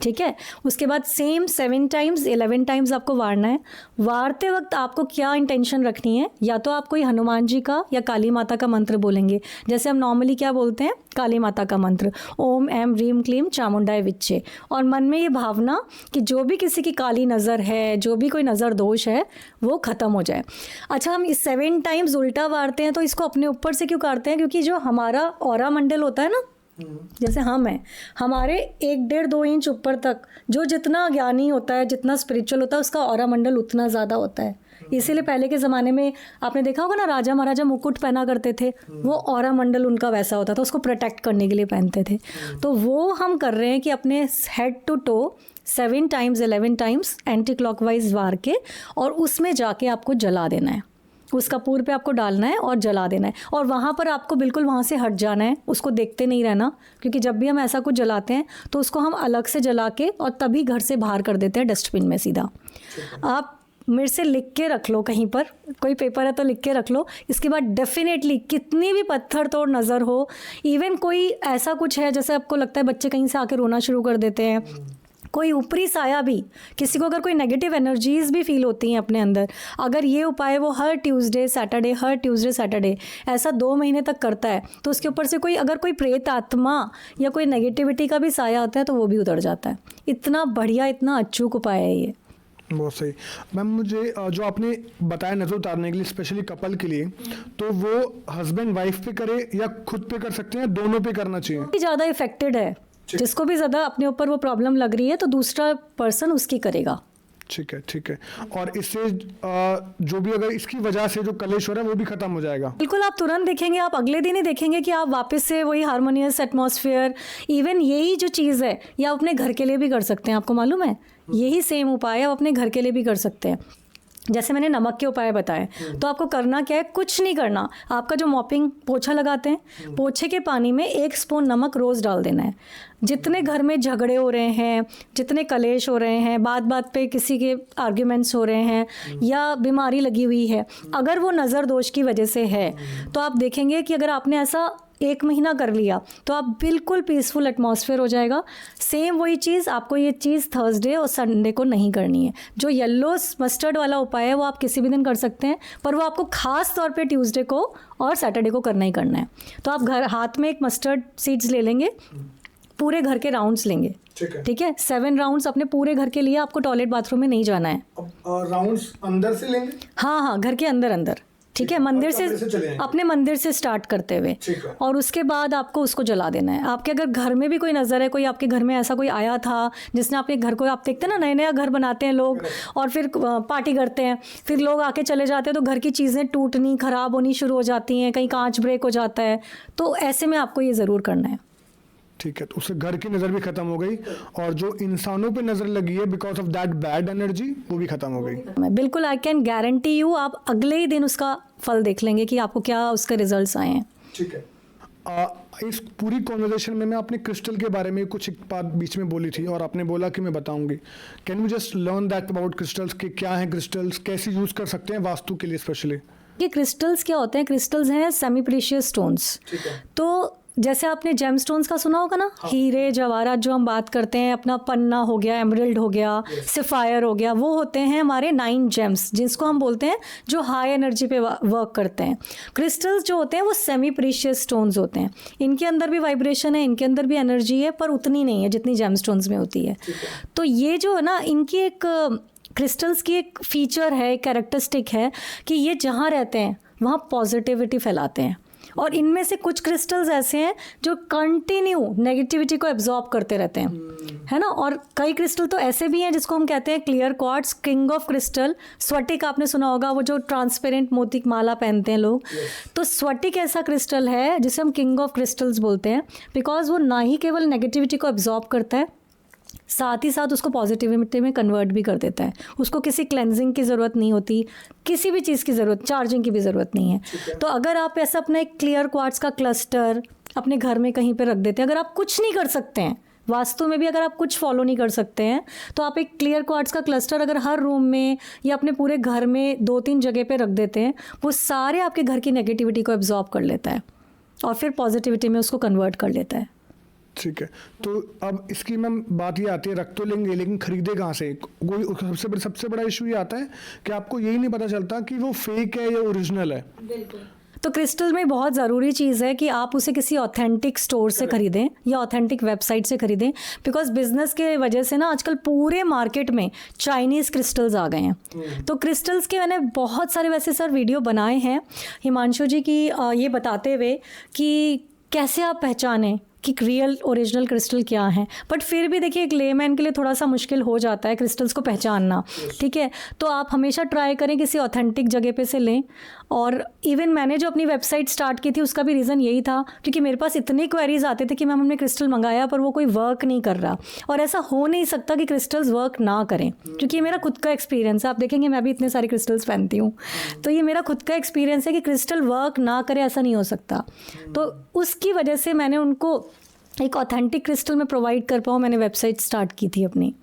ठीक है, उसके बाद सेम 7 टाइम्स 11 टाइम्स आपको वारना है। वारते वक्त आपको क्या इंटेंशन रखनी है, या तो आप कोई हनुमान जी का या काली माता का मंत्र बोलेंगे। जैसे हम नॉर्मली क्या बोलते हैं, काली माता का मंत्र, ओम एम ह्रीम क्लीम चामुंडाय विच्चे, और मन में ये भावना कि जो भी किसी की काली नज़र है, जो भी कोई नज़र दोष है, वो ख़त्म हो जाए। अच्छा, हम इस 7 टाइम्स उल्टा वारते हैं, तो इसको अपने ऊपर से क्यों करते हैं? क्योंकि जो हमारा ऑरा मंडल होता है ना, जैसे हम हैं, हमारे 1-1.5-2 इंच ऊपर तक जो जितना ज्ञानी होता है, जितना स्पिरिचुअल होता है, उसका ऑरा मंडल उतना ज़्यादा होता है। इसीलिए पहले के ज़माने में आपने देखा होगा ना, राजा महाराजा मुकुट पहना करते थे, वो ऑरा मंडल उनका वैसा होता था, उसको प्रोटेक्ट करने के लिए पहनते थे। तो वो हम कर रहे हैं कि अपने head to toe 7 times 11 times anti clockwise वार के, और उसमें जाके आपको जला देना है, उस कपूर पे आपको डालना है और जला देना है। और वहाँ पर आपको बिल्कुल वहाँ से हट जाना है, उसको देखते नहीं रहना, क्योंकि जब भी हम ऐसा कुछ जलाते हैं तो उसको हम अलग से जला के और तभी घर से बाहर कर देते हैं, डस्टबिन में सीधा। आप मेरे से लिख के रख लो, कहीं पर कोई पेपर है तो लिख के रख लो। इसके बाद डेफिनेटली कितनी भी पत्थर तोड़ नज़र हो, इवन कोई ऐसा कुछ है जैसे आपको लगता है बच्चे कहीं से आके रोना शुरू कर देते हैं, कोई ऊपरी साया भी, किसी को अगर कोई नेगेटिव एनर्जीज भी फील होती हैं अपने अंदर, अगर ये उपाय वो हर ट्यूसडे सैटरडे ऐसा 2 महीने तक करता है, तो उसके ऊपर से कोई अगर कोई प्रेत आत्मा या कोई नेगेटिविटी का भी साया होता है तो वो भी उतर जाता है। इतना बढ़िया, इतना अचूक उपाय है ये। बहुत सही मैम। मुझे जो आपने बताया नज़र उतारने के लिए स्पेशली कपल के लिए, तो वो हस्बैंड वाइफ पे करे या खुद पे कर सकते हैं, दोनों पे करना चाहिए? ज़्यादा इफेक्टेड है, जिसको भी ज़्यादा अपने ऊपर वो प्रॉब्लम लग रही है तो दूसरा पर्सन उसकी करेगा। ठीक है, ठीक है। और इससे जो भी अगर इसकी वजह से जो कलेश हो रहा है वो भी खत्म हो जाएगा? बिल्कुल, आप तुरंत देखेंगे, आप अगले दिन ही देखेंगे कि आप वापस से वही हार्मोनियस एटमॉस्फेयर, इवन यही जो चीज़ है ये आप अपने घर के लिए भी कर सकते हैं। आपको मालूम है, यही सेम उपाय आप अपने घर के लिए भी कर सकते हैं। जैसे मैंने नमक के उपाय बताए, तो आपको करना क्या है, कुछ नहीं करना। आपका जो मॉपिंग पोछा लगाते हैं, पोछे के पानी में 1 स्पून नमक रोज़ डाल देना है। जितने घर में झगड़े हो रहे हैं, जितने कलेश हो रहे हैं, बात बात पे किसी के आर्ग्यूमेंट्स हो रहे हैं या बीमारी लगी हुई है, अगर वो नज़र दोष की वजह से है, तो आप देखेंगे कि अगर आपने ऐसा 1 महीना कर लिया तो आप बिल्कुल पीसफुल एटमॉस्फेयर हो जाएगा। सेम वही चीज़ आपको, ये चीज़ थर्सडे और संडे को नहीं करनी है। जो येलो मस्टर्ड वाला उपाय है वो आप किसी भी दिन कर सकते हैं, पर वो आपको खास तौर पे ट्यूसडे को और सैटरडे को करना ही करना है। तो आप हाथ में एक मस्टर्ड सीड्स ले लेंगे, पूरे घर के राउंड्स लेंगे, ठीक है 7 राउंड्स अपने पूरे घर के लिए। आपको टॉयलेट बाथरूम में नहीं जाना है। राउंड्स अंदर से लेंगे? हाँ, घर के अंदर, ठीक है, मंदिर से अपने मंदिर से स्टार्ट करते हुए, और उसके बाद आपको उसको जला देना है। आपके अगर घर में भी कोई नज़र है, कोई आपके घर में ऐसा कोई आया था जिसने आपके घर को, आप देखते हैं ना नया घर बनाते हैं लोग और फिर पार्टी करते हैं, फिर लोग आके चले जाते हैं तो घर की चीज़ें टूटनी, ख़राब होनी शुरू हो जाती हैं, कहीं कांच ब्रेक हो जाता है। तो ऐसे में आपको ये ज़रूर करना है। ठीक है, तो उससे घर की नज़र भी खत्म हो गई और जो इंसानों पे नज़र लगी है because of that bad energy, वो भी खत्म हो गई। बिल्कुल, आई कैन गारंटी यू, आप अगले ही दिन उसका फल देख लेंगे कि आपको क्या उसके रिजल्ट्स आए हैं। ठीक है। इस पूरी कॉन्वर्जेशन में मैं अपने क्रिस्टल के बारे में कुछ एक बात बीच में बोली थी और आपने बोला कि मैं बताऊंगी। Can you just learn that about crystals, कि क्या है क्रिस्टल्स, कैसे यूज़ कर सकते हैं वास्तु के लिए स्पेशली? ये क्रिस्टल्स क्या होते हैं? क्रिस्टल्स हैं सेमी प्रीशियस स्टोन्स। तो जैसे आपने जेम स्टोन्स का सुना होगा ना, हाँ। हीरे जवाहरात जो हम बात करते हैं, अपना पन्ना हो गया, एमरल्ड हो गया, सिफायर हो गया, वो होते हैं हमारे 9 जेम्स, जिसको हम बोलते हैं जो हाई एनर्जी पे वर्क करते हैं। क्रिस्टल्स जो होते हैं वो सेमी प्रीशियस स्टोन्स होते हैं। इनके अंदर भी वाइब्रेशन है, इनके अंदर भी एनर्जी है, पर उतनी नहीं है जितनी जेम स्टोन्स में होती है। तो ये जो है ना, इनकी एक क्रिस्टल्स की एक फीचर है, एक कैरेक्टरिस्टिक है कि ये जहाँ रहते हैं वहाँ पॉजिटिविटी फैलाते हैं। और इनमें से कुछ क्रिस्टल्स ऐसे हैं जो कंटिन्यू नेगेटिविटी को एब्जॉर्ब करते रहते हैं, है ना। और कई क्रिस्टल तो ऐसे भी हैं जिसको हम कहते हैं clear quartz, king of crystal. स्फटिक आपने सुना होगा, वो जो ट्रांसपेरेंट मोती माला पहनते हैं लोग। तो स्फटिक ऐसा क्रिस्टल है जिसे हम किंग ऑफ क्रिस्टल्स बोलते हैं, बिकॉज वो ना ही केवल नेगेटिविटी को एब्जॉर्ब करता है, साथ ही साथ उसको पॉजिटिविटी में कन्वर्ट भी कर देता है। उसको किसी क्लेंजिंग की ज़रूरत नहीं होती, किसी भी चीज़ की ज़रूरत, चार्जिंग की भी ज़रूरत नहीं है। तो अगर आप ऐसा अपना एक क्लियर क्वार्ट्स का क्लस्टर अपने घर में कहीं पे रख देते हैं, अगर आप कुछ नहीं कर सकते हैं वास्तु में भी, अगर आप कुछ फॉलो नहीं कर सकते हैं, तो आप एक क्लियर क्वार्ट्स का क्लस्टर अगर हर रूम में या अपने पूरे घर में 2-3 जगह पे रख देते हैं, वो सारे आपके घर की नेगेटिविटी को एब्जॉर्ब कर लेता है और फिर पॉजिटिविटी में उसको कन्वर्ट कर लेता है। ठीक है, तो अब इसकी मैम बात ये आती है, रख तो लेंगे लेकिन खरीदे कहाँ से? कोई सबसे बड़ा इशू ये आता है कि आपको यही नहीं पता चलता कि वो फेक है या ओरिजिनल है। बिल्कुल। तो क्रिस्टल में बहुत ज़रूरी चीज़ है कि आप उसे किसी ऑथेंटिक स्टोर से खरीदें या ऑथेंटिक वेबसाइट से खरीदें, बिकॉज बिजनेस के वजह से ना आजकल पूरे मार्केट में चाइनीज़ क्रिस्टल्स आ गए हैं। तो क्रिस्टल्स के मैंने बहुत सारे वैसे सर वीडियो बनाए हैं हिमांशु जी की, ये बताते हुए कि कैसे आप पहचानें कि रियल ओरिजिनल क्रिस्टल क्या है। बट फिर भी देखिए, एक लेमैन के लिए थोड़ा सा मुश्किल हो जाता है क्रिस्टल्स को पहचानना, ठीक है। तो आप हमेशा ट्राई करें किसी ऑथेंटिक जगह पे से लें। और इवन मैंने जो अपनी वेबसाइट स्टार्ट की थी उसका भी रीज़न यही था, क्योंकि मेरे पास इतने क्वेरीज आते थे कि मैम हमने क्रिस्टल मंगाया पर वो कोई वर्क नहीं कर रहा। और ऐसा हो नहीं सकता कि क्रिस्टल्स वर्क ना करें, क्योंकि ये मेरा खुद का एक्सपीरियंस है। आप देखेंगे मैं भी इतने सारे क्रिस्टल्स पहनती हूँ, तो ये मेरा खुद का एक्सपीरियंस है कि क्रिस्टल वर्क ना करे ऐसा नहीं हो सकता। तो उसकी वजह से मैंने उनको एक ऑथेंटिक क्रिस्टल में प्रोवाइड कर पाऊँ, मैंने वेबसाइट स्टार्ट की थी अपनी।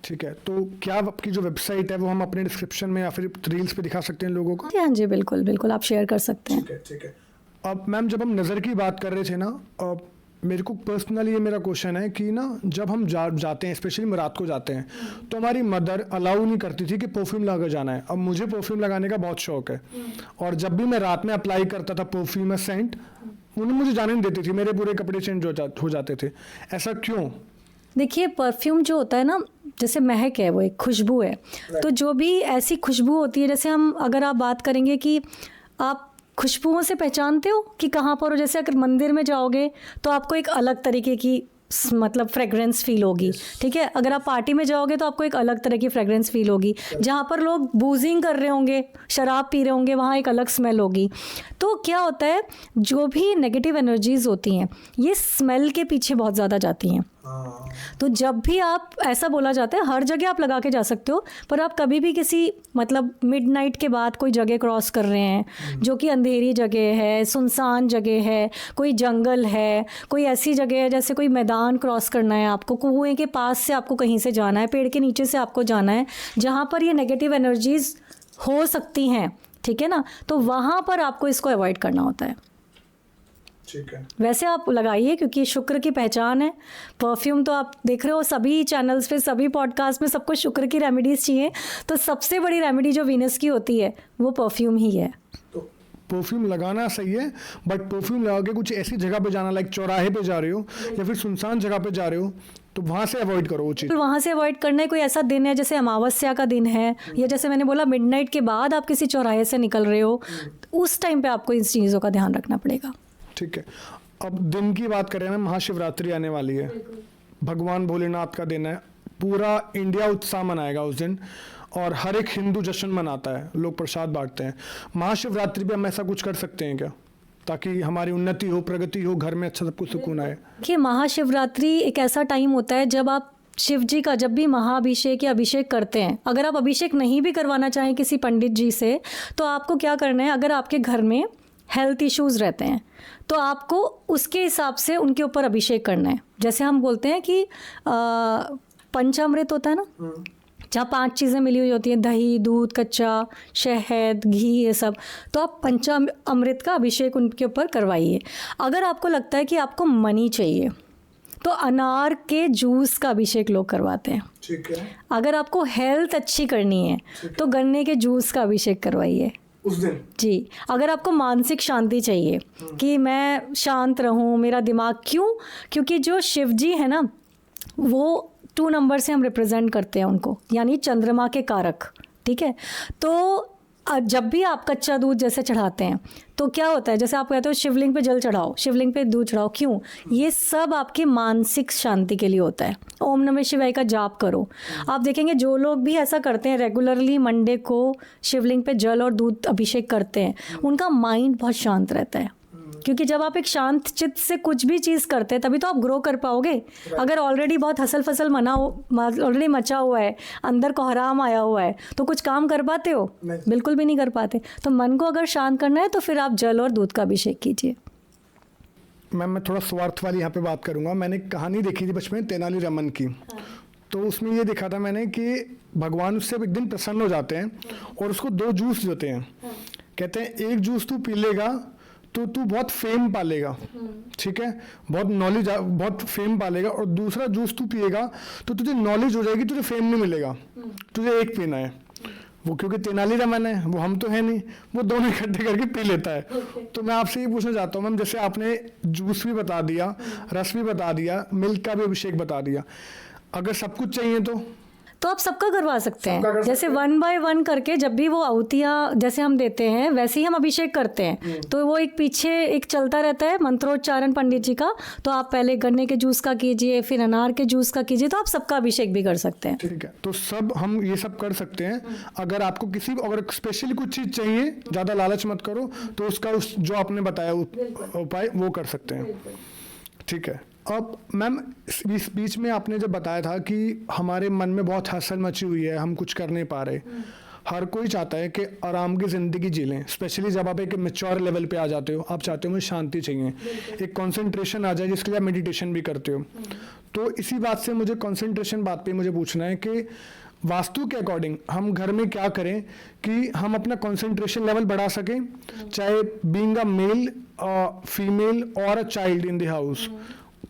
ठीक है, तो क्या आपकी जो वेबसाइट है वो हम अपने डिस्क्रिप्शन में या फिर रील्स पे दिखा सकते हैं लोगों को? हाँ जी, बिल्कुल बिल्कुल, आप शेयर कर सकते हैं। ठीक है, ठीक है। अब मैम जब हम नज़र की बात कर रहे थे ना, मेरे को पर्सनली ये मेरा क्वेश्चन है कि ना, जब हम जाते हैं, स्पेशली मैं रात को जाते हैं, तो हमारी मदर अलाउ नहीं करती थी कि परफ्यूम लगा जाना है। अब मुझे परफ्यूम लगाने का बहुत शौक है, और जब भी मैं रात में अप्लाई करता था परफ्यूम या सेंट, उन्हें मुझे जाने नहीं देती थी, मेरे पूरे कपड़े चेंज हो जाते थे। ऐसा क्यों? देखिए परफ्यूम जो होता है ना, जैसे महक है, वो एक खुशबू है। तो जो भी ऐसी खुशबू होती है, जैसे हम अगर आप बात करेंगे कि आप खुशबुओं से पहचानते हो कि कहाँ पर हो, जैसे अगर मंदिर में जाओगे तो आपको एक अलग तरीके की मतलब फ्रेगरेंस फील होगी, ठीक है। अगर आप पार्टी में जाओगे तो आपको एक अलग तरह की फ्रेगरेंस फील होगी। जहाँ पर लोग बूजिंग कर रहे होंगे, शराब पी रहे होंगे, वहाँ एक अलग स्मेल होगी। तो क्या होता है, जो भी नेगेटिव एनर्जीज होती हैं ये स्मेल के पीछे बहुत ज़्यादा जाती हैं। तो जब भी आप, ऐसा बोला जाता है हर जगह आप लगा के जा सकते हो, पर आप कभी भी किसी मतलब मिडनाइट के बाद कोई जगह क्रॉस कर रहे हैं जो कि अंधेरी जगह है, सुनसान जगह है, कोई जंगल है, कोई ऐसी जगह है जैसे कोई मैदान क्रॉस करना है आपको, कुएं के पास से आपको कहीं से जाना है, पेड़ के नीचे से आपको जाना है, जहाँ पर ये नेगेटिव एनर्जीज हो सकती हैं, ठीक है ना, तो वहाँ पर आपको इसको अवॉइड करना होता है। ठीक है। वैसे आप लगाइए, क्योंकि शुक्र की पहचान है। परफ्यूम तो आप देख रहे हो सभी चैनल्स पे, सभी पॉडकास्ट में सबको शुक्र की रेमेडीज़ चाहिए, तो सबसे बड़ी रेमेडी जो वीनस की होती है वो परफ्यूम ही है। तो परफ्यूम लगाना सही है, बट परफ्यूम लगा के कुछ ऐसी जगह पे जाना, लाइक चौराहे पे जा रहे हो या फिर सुनसान जगह पे जा रहे हो, तो वहाँ से अवॉइड करो वो चीज़। वहाँ से अवॉइड करना है। कोई ऐसा दिन है जैसे अमावस्या का दिन है, या जैसे मैंने बोला मिडनाइट के बाद आप किसी चौराहे से निकल रहे हो, उस टाइम पे आपको इन चीज़ों का ध्यान रखना पड़ेगा। ठीक है। अब दिन की बात करें ना, महाशिवरात्रि आने वाली है, भगवान भोलेनाथ का दिन है, पूरा इंडिया उत्साह मनाएगा उस दिन, और हर एक हिंदू जश्न मनाता है, लोग प्रसाद बांटते हैं। महाशिवरात्रि पे हम ऐसा कुछ कर सकते हैं क्या, ताकि हमारी उन्नति हो, प्रगति हो, घर में अच्छा सब कुछ सुकून आए? देखिए महाशिवरात्रि एक ऐसा टाइम होता है जब आप शिव जी का जब भी महाअभिषेक या अभिषेक करते हैं, अगर आप अभिषेक नहीं भी करवाना चाहें किसी पंडित जी से, तो आपको क्या करना है, अगर आपके घर में हेल्थ इश्यूज़ रहते हैं तो आपको उसके हिसाब से उनके ऊपर अभिषेक करना है। जैसे हम बोलते हैं कि पंचामृत होता है ना, जहाँ 5 चीज़ें मिली हुई होती हैं, दही, दूध, कच्चा, शहद, घी, ये सब, तो आप पंचामृत का अभिषेक उनके ऊपर करवाइए। अगर आपको लगता है कि आपको मनी चाहिए तो अनार के जूस का अभिषेक लोग करवाते हैं। ठीक है। अगर आपको हेल्थ अच्छी करनी है तो गन्ने के जूस का अभिषेक करवाइए उस दिन। जी। अगर आपको मानसिक शांति चाहिए कि मैं शांत रहूं, मेरा दिमाग, क्योंकि जो शिव जी है ना, वो 2 नंबर से हम रिप्रेजेंट करते हैं उनको, यानी चंद्रमा के कारक, ठीक है। तो जब भी आप कच्चा दूध जैसे चढ़ाते हैं तो क्या होता है, जैसे आप कहते हो शिवलिंग पे जल चढ़ाओ, शिवलिंग पे दूध चढ़ाओ, क्यों? ये सब आपकी मानसिक शांति के लिए होता है। ओम नमः शिवाय का जाप करो। आप देखेंगे जो लोग भी ऐसा करते हैं रेगुलरली, मंडे को शिवलिंग पे जल और दूध अभिषेक करते हैं, उनका माइंड बहुत शांत रहता है, क्योंकि जब आप एक शांत चित्त से कुछ भी चीज़ करते हैं तभी तो आप ग्रो कर पाओगे। अगर ऑलरेडी बहुत हसल फसल ऑलरेडी मचा हुआ है, अंदर कोहराम आया हुआ है, तो कुछ काम कर पाते हो? बिल्कुल भी नहीं कर पाते। तो मन को अगर शांत करना है तो फिर आप जल और दूध का अभिषेक कीजिए। मैम मैं थोड़ा स्वार्थ वाली यहाँ पे बात करूँगा। मैंने एक कहानी देखी थी बचपन में, तेनाली रामन की। तो उसमें ये देखा था मैंने कि भगवान उससे एक दिन प्रसन्न हो जाते हैं और उसको 2 जूस देते हैं। कहते हैं एक जूस तू पी लेगा तो तू बहुत फेम पालेगा, ठीक है, बहुत नॉलेज, बहुत फेम पालेगा, और दूसरा जूस तू पिएगा तो तुझे नॉलेज हो जाएगी, तुझे फेम नहीं मिलेगा, तुझे एक पीना है। वो क्योंकि तेनाली रामन है, वो हम तो है नहीं, वो दोनों इकट्ठे करके पी लेता है। तो मैं आपसे ये पूछना चाहता हूँ मैम, जैसे आपने जूस भी बता दिया, रस भी बता दिया, मिल्क का भी अभिषेक बता दिया, अगर सब कुछ चाहिए तो आप सबका करवा सकते हैं। जैसे 1 by 1 करके जब भी वो आहुतियाँ जैसे हम देते हैं वैसे ही हम अभिषेक करते हैं। तो वो एक पीछे एक चलता रहता है मंत्रोच्चारण पंडित जी का। तो आप पहले गन्ने के जूस का कीजिए, फिर अनार के जूस का कीजिए, तो आप सबका अभिषेक भी कर सकते हैं। ठीक है, तो सब हम ये सब कर सकते हैं। अगर आपको अगर स्पेशली कुछ चीज़ चाहिए, ज़्यादा लालच मत करो, तो उसका जो आपने बताया उपाय वो कर सकते हैं। ठीक है। अब मैम इस बीच में आपने जब बताया था कि हमारे मन में बहुत हसल मची हुई है, हम कुछ कर नहीं पा रहे, हर कोई चाहता है कि आराम की ज़िंदगी जी लें, स्पेशली जब आप एक मैच्योर लेवल पे आ जाते हो, आप चाहते हो मुझे शांति चाहिए, एक कंसंट्रेशन आ जाए जिसके लिए आप मेडिटेशन भी करते हो। तो इसी बात से मुझे कंसंट्रेशन बात पे मुझे पूछना है कि वास्तु के अकॉर्डिंग हम घर में क्या करें कि हम अपना कंसंट्रेशन लेवल बढ़ा सकें, चाहे बीइंग अ मेल, फीमेल और a child in the house,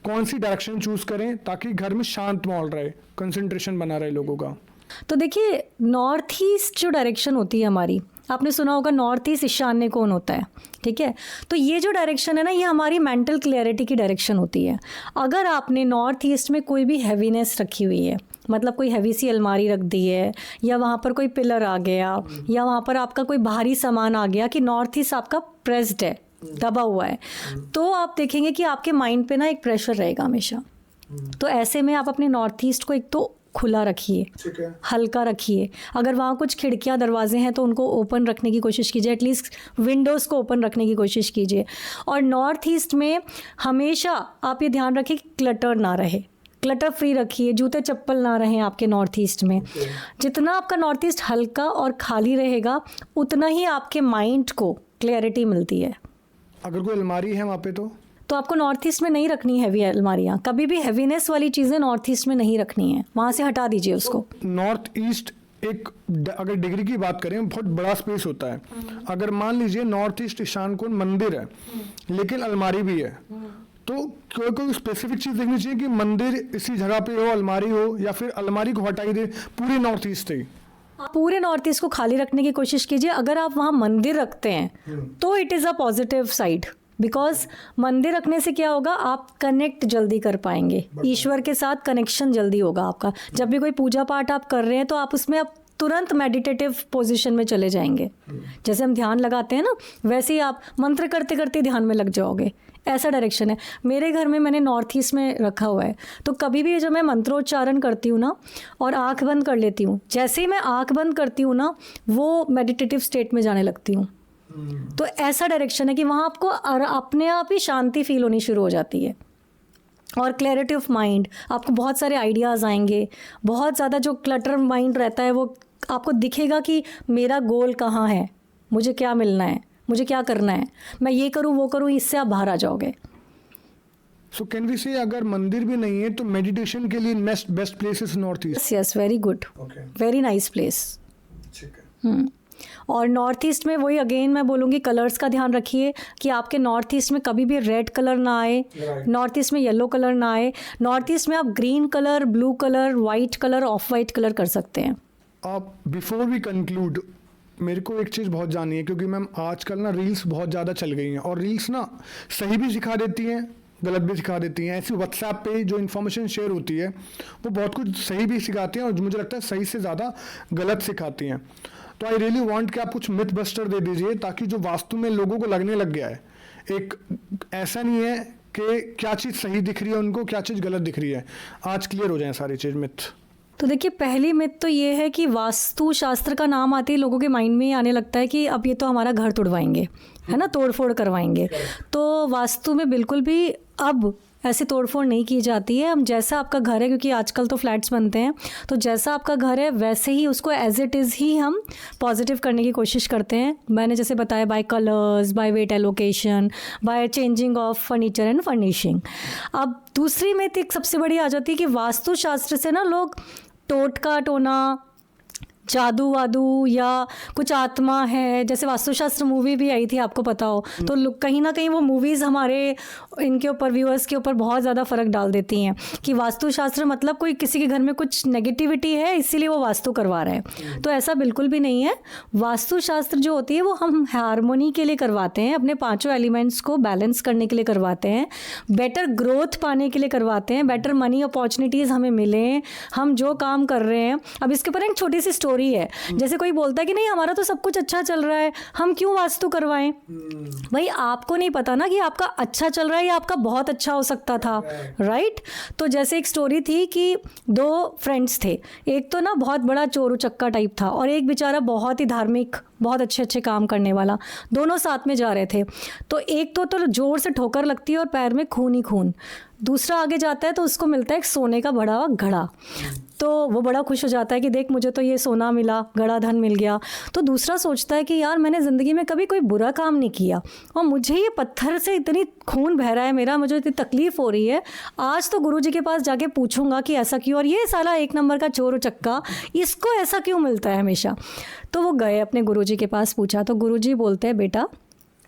कौन सी डायरेक्शन चूज करें ताकि घर में शांत माहौल रहे, कंसंट्रेशन बना रहे लोगों का? तो देखिए नॉर्थ ईस्ट जो डायरेक्शन होती है हमारी, आपने सुना होगा नॉर्थ ईस्ट ईशान्य कोण होता है, ठीक है। तो ये जो डायरेक्शन है ना, ये हमारी मेंटल क्लैरिटी की डायरेक्शन होती है। अगर आपने नॉर्थ ईस्ट में कोई भी हैवीनेस रखी हुई है, मतलब कोई हैवी सी अलमारी रख दी है, या वहाँ पर कोई पिलर आ गया, या वहाँ पर आपका कोई बाहरी सामान आ गया कि नॉर्थ ईस्ट आपका प्रेस्ड है, दबा हुआ है, तो आप देखेंगे कि आपके माइंड पे ना एक प्रेशर रहेगा हमेशा। तो ऐसे में आप अपने नॉर्थ ईस्ट को एक तो खुला रखिए, ठीक है। हल्का रखिए। अगर वहाँ कुछ खिड़कियाँ दरवाजे हैं तो उनको ओपन रखने की कोशिश कीजिए, एटलीस्ट विंडोज़ को ओपन रखने की कोशिश कीजिए। और नॉर्थ ईस्ट में हमेशा आप ये ध्यान रखिए कि क्लटर ना रहे, क्लटर फ्री रखिए, जूते चप्पल ना रहें आपके नॉर्थ ईस्ट में। जितना आपका नॉर्थ ईस्ट हल्का और खाली रहेगा, उतना ही आपके माइंड को क्लैरिटी मिलती है। अगर कोई अलमारी है वहाँ पे तो आपको नॉर्थ ईस्ट में नहीं रखनी हैवी अलमारियाँ, कभी भी हैवीनेस वाली चीज़ें नॉर्थ ईस्ट में नहीं रखनी है, वहाँ से हटा दीजिए उसको। नॉर्थ ईस्ट एक अगर डिग्री की बात करें बहुत बड़ा स्पेस होता है। अगर मान लीजिए नॉर्थ ईस्ट ईशान कोण मंदिर है लेकिन अलमारी भी है, तो कोई स्पेसिफिक चीज़ देखनी चाहिए कि मंदिर इसी जगह पे हो, अलमारी हो, या फिर अलमारी को हटाई दे पूरी नॉर्थ ईस्ट से? पूरे नॉर्थ ईस्ट को खाली रखने की कोशिश कीजिए। अगर आप वहाँ मंदिर रखते हैं तो it is a positive side, because मंदिर रखने से क्या होगा, आप कनेक्ट जल्दी कर पाएंगे, ईश्वर के साथ कनेक्शन जल्दी होगा आपका। जब भी कोई पूजा पाठ आप कर रहे हैं तो आप उसमें आप तुरंत मेडिटेटिव पोजीशन में चले जाएंगे। जैसे हम ध्यान लगाते हैं ना, वैसे ही आप मंत्र करते करते ध्यान में लग जाओगे, ऐसा डायरेक्शन है। मेरे घर में मैंने नॉर्थ ईस्ट में रखा हुआ है, तो कभी भी जब मैं मंत्रोच्चारण करती हूँ ना और आंख बंद कर लेती हूँ, जैसे ही मैं आंख बंद करती हूँ ना, वो मेडिटेटिव स्टेट में जाने लगती हूँ। तो ऐसा डायरेक्शन है कि वहाँ आपको अपने आप ही शांति फील होनी शुरू हो जाती है और क्लैरिटी ऑफ माइंड। आपको बहुत सारे आइडियाज़ आएंगे, बहुत ज़्यादा जो क्लटर माइंड रहता है वो आपको दिखेगा कि मेरा गोल कहाँ है, मुझे क्या मिलना है, मुझे क्या करना है, मैं ये करूँ वो करूँ, इससे आप बाहर आ जाओगे। सो कैन वी से अगर मंदिर भी नहीं है तो मेडिटेशन के लिए best place is north east? Yes, very good, very nice place. ठीक है। और नॉर्थ ईस्ट में वही अगेन मैं बोलूँगी, कलर्स का ध्यान रखिए कि आपके नॉर्थ ईस्ट में कभी भी रेड कलर ना आए, नॉर्थ ईस्ट में येलो कलर ना आए। नॉर्थ ईस्ट में आप green colour, blue colour, white colour, of white colour कर सकते हैं। आप बिफोर वी कंक्लूड, मेरे को एक चीज़ बहुत जाननी है, क्योंकि मैम आजकल ना रील्स बहुत ज़्यादा चल गई हैं और रील्स ना सही भी सिखा देती हैं, गलत भी सिखा देती हैं। ऐसी व्हाट्सएप पे जो इन्फॉर्मेशन शेयर होती है वो बहुत कुछ सही भी सिखाती हैं और मुझे लगता है सही से ज़्यादा गलत सिखाती हैं। तो आई रियली वांट कि आप कुछ मिथ बस्टर दे दीजिए, ताकि जो वास्तु में लोगों को लगने लग गया है, एक ऐसा नहीं है कि क्या चीज़ सही दिख रही है उनको, क्या चीज़ गलत दिख रही है, आज क्लियर हो जाए सारी चीज़ मिथ। तो देखिए, पहली मिथ तो ये है कि वास्तु शास्त्र का नाम आते ही लोगों के माइंड में ही आने लगता है कि अब ये तो हमारा घर तोड़वाएंगे, है ना, तोड़फोड़ करवाएंगे। तो वास्तु में बिल्कुल भी अब ऐसे तोड़फोड़ नहीं की जाती है। हम जैसा आपका घर है, क्योंकि आजकल तो फ्लैट्स बनते हैं, तो जैसा आपका घर है वैसे ही उसको एज इट इज़ ही हम पॉजिटिव करने की कोशिश करते हैं। मैंने जैसे बताया, by colours, by weight allocation, by changing of furniture and furnishing. अब दूसरी मिथ एक सबसे बड़ी आ जाती है कि वास्तु शास्त्र से ना लोग टोटका टोना, जादू वादू या कुछ आत्मा है, जैसे वास्तुशास्त्र मूवी भी आई थी, आपको पता हो, तो कहीं ना कहीं वो मूवीज़ हमारे इनके ऊपर, व्यूअर्स के ऊपर बहुत ज़्यादा फ़र्क डाल देती हैं कि वास्तुशास्त्र मतलब कोई किसी के घर में कुछ नेगेटिविटी है इसीलिए वो वास्तु करवा रहा है। तो ऐसा बिल्कुल भी नहीं है। वास्तुशास्त्र जो होती है वो हम हारमोनी के लिए करवाते हैं, अपने पांचों एलिमेंट्स को बैलेंस करने के लिए करवाते हैं, बेटर ग्रोथ पाने के लिए करवाते हैं, बेटर मनी अपॉर्चुनिटीज़ हमें मिलें, हम जो काम कर रहे हैं। अब इसके ऊपर एक छोटी सी स्टोरी है। जैसे कोई बोलता है कि नहीं हमारा तो सब कुछ अच्छा चल रहा है, हम क्यों वास्तु करवाएं। भाई आपको नहीं पता ना कि आपका अच्छा चल रहा है या आपका बहुत अच्छा हो सकता था, राइट। तो जैसे एक स्टोरी थी कि दो फ्रेंड्स थे, एक तो ना बहुत बड़ा चोरू चक्का टाइप था और एक बेचारा बहुत ही धार्मिक, बहुत अच्छे अच्छे काम करने वाला। दोनों साथ में जा रहे थे। तो एक तो जोर से ठोकर लगती है और पैर में खून ही खून। दूसरा आगे जाता है तो उसको मिलता है एक सोने का बड़ा हुआ घड़ा। तो वो बड़ा खुश हो जाता है कि देख मुझे तो ये सोना मिला, घड़ा धन मिल गया। तो दूसरा सोचता है कि यार मैंने ज़िंदगी में कभी कोई बुरा काम नहीं किया और मुझे ये पत्थर से इतनी खून बह रहा है मेरा, मुझे इतनी तकलीफ़ हो रही है, आज तो गुरुजी के पास जाके पूछूंगा कि ऐसा क्यों, और ये साला एक नंबर का चोर चक्का, इसको ऐसा क्यों मिलता है हमेशा। तो वो गए अपने गुरुजी के पास, पूछा तो गुरुजी बोलते हैं, बेटा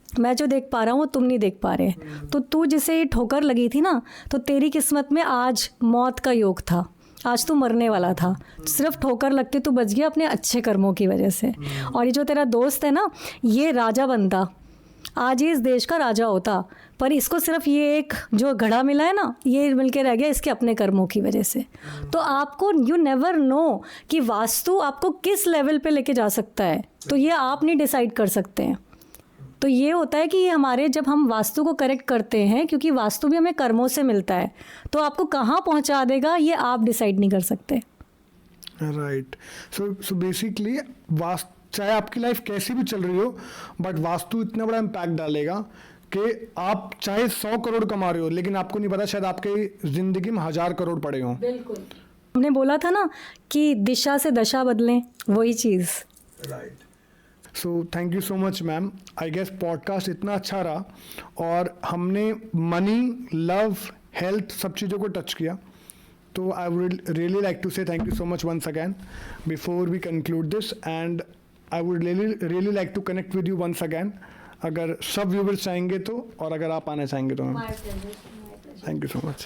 मैं जो देख पा रहा हूँ वो तुम नहीं देख पा रहे। तो तू जिसे ठोकर लगी थी ना, तो तेरी किस्मत में आज मौत का योग था, आज तू मरने वाला था, सिर्फ ठोकर लगते तू बच गया अपने अच्छे कर्मों की वजह से। और ये जो तेरा दोस्त है ना, ये राजा बनता, आज ये इस देश का राजा होता, पर इसको सिर्फ ये एक जो घड़ा मिला है ना, ये मिलके रह गया इसके अपने कर्मों की वजह से। तो आपको यू नेवर नो कि वास्तु आपको किस लेवल पे लेके जा सकता है, तो ये आप नहीं डिसाइड कर सकते हैं। तो ये होता है कि ये हमारे, जब हम वास्तु को करेक्ट करते हैं, क्योंकि वास्तु भी हमें कर्मों से मिलता है, तो आपको कहाँ पहुँचा देगा ये आप डिसाइड नहीं कर सकते। राइट। सो बेसिकली वास्तु, चाहे आपकी लाइफ कैसी भी चल रही हो, बट वास्तु इतना बड़ा इम्पैक्ट डालेगा कि आप चाहे 100 करोड़ कमा रहे हो, लेकिन आपको नहीं पता शायद आपके ज़िंदगी में 1000 करोड़ पड़े हों। बिल्कुल, हमने बोला था ना कि दिशा से दशा बदलें, वही चीज़। Right. So thank you so much ma'am. I guess podcast इतना अच्छा रहा और हमने मनी, लव, हेल्थ सब चीज़ों को टच किया। तो I would really like to say thank you so much once again before we conclude this, and I would really like to connect with you once again, अगर सब व्यूवर्स चाहेंगे तो, और अगर आप आना चाहेंगे तो ma'am. Thank you so much.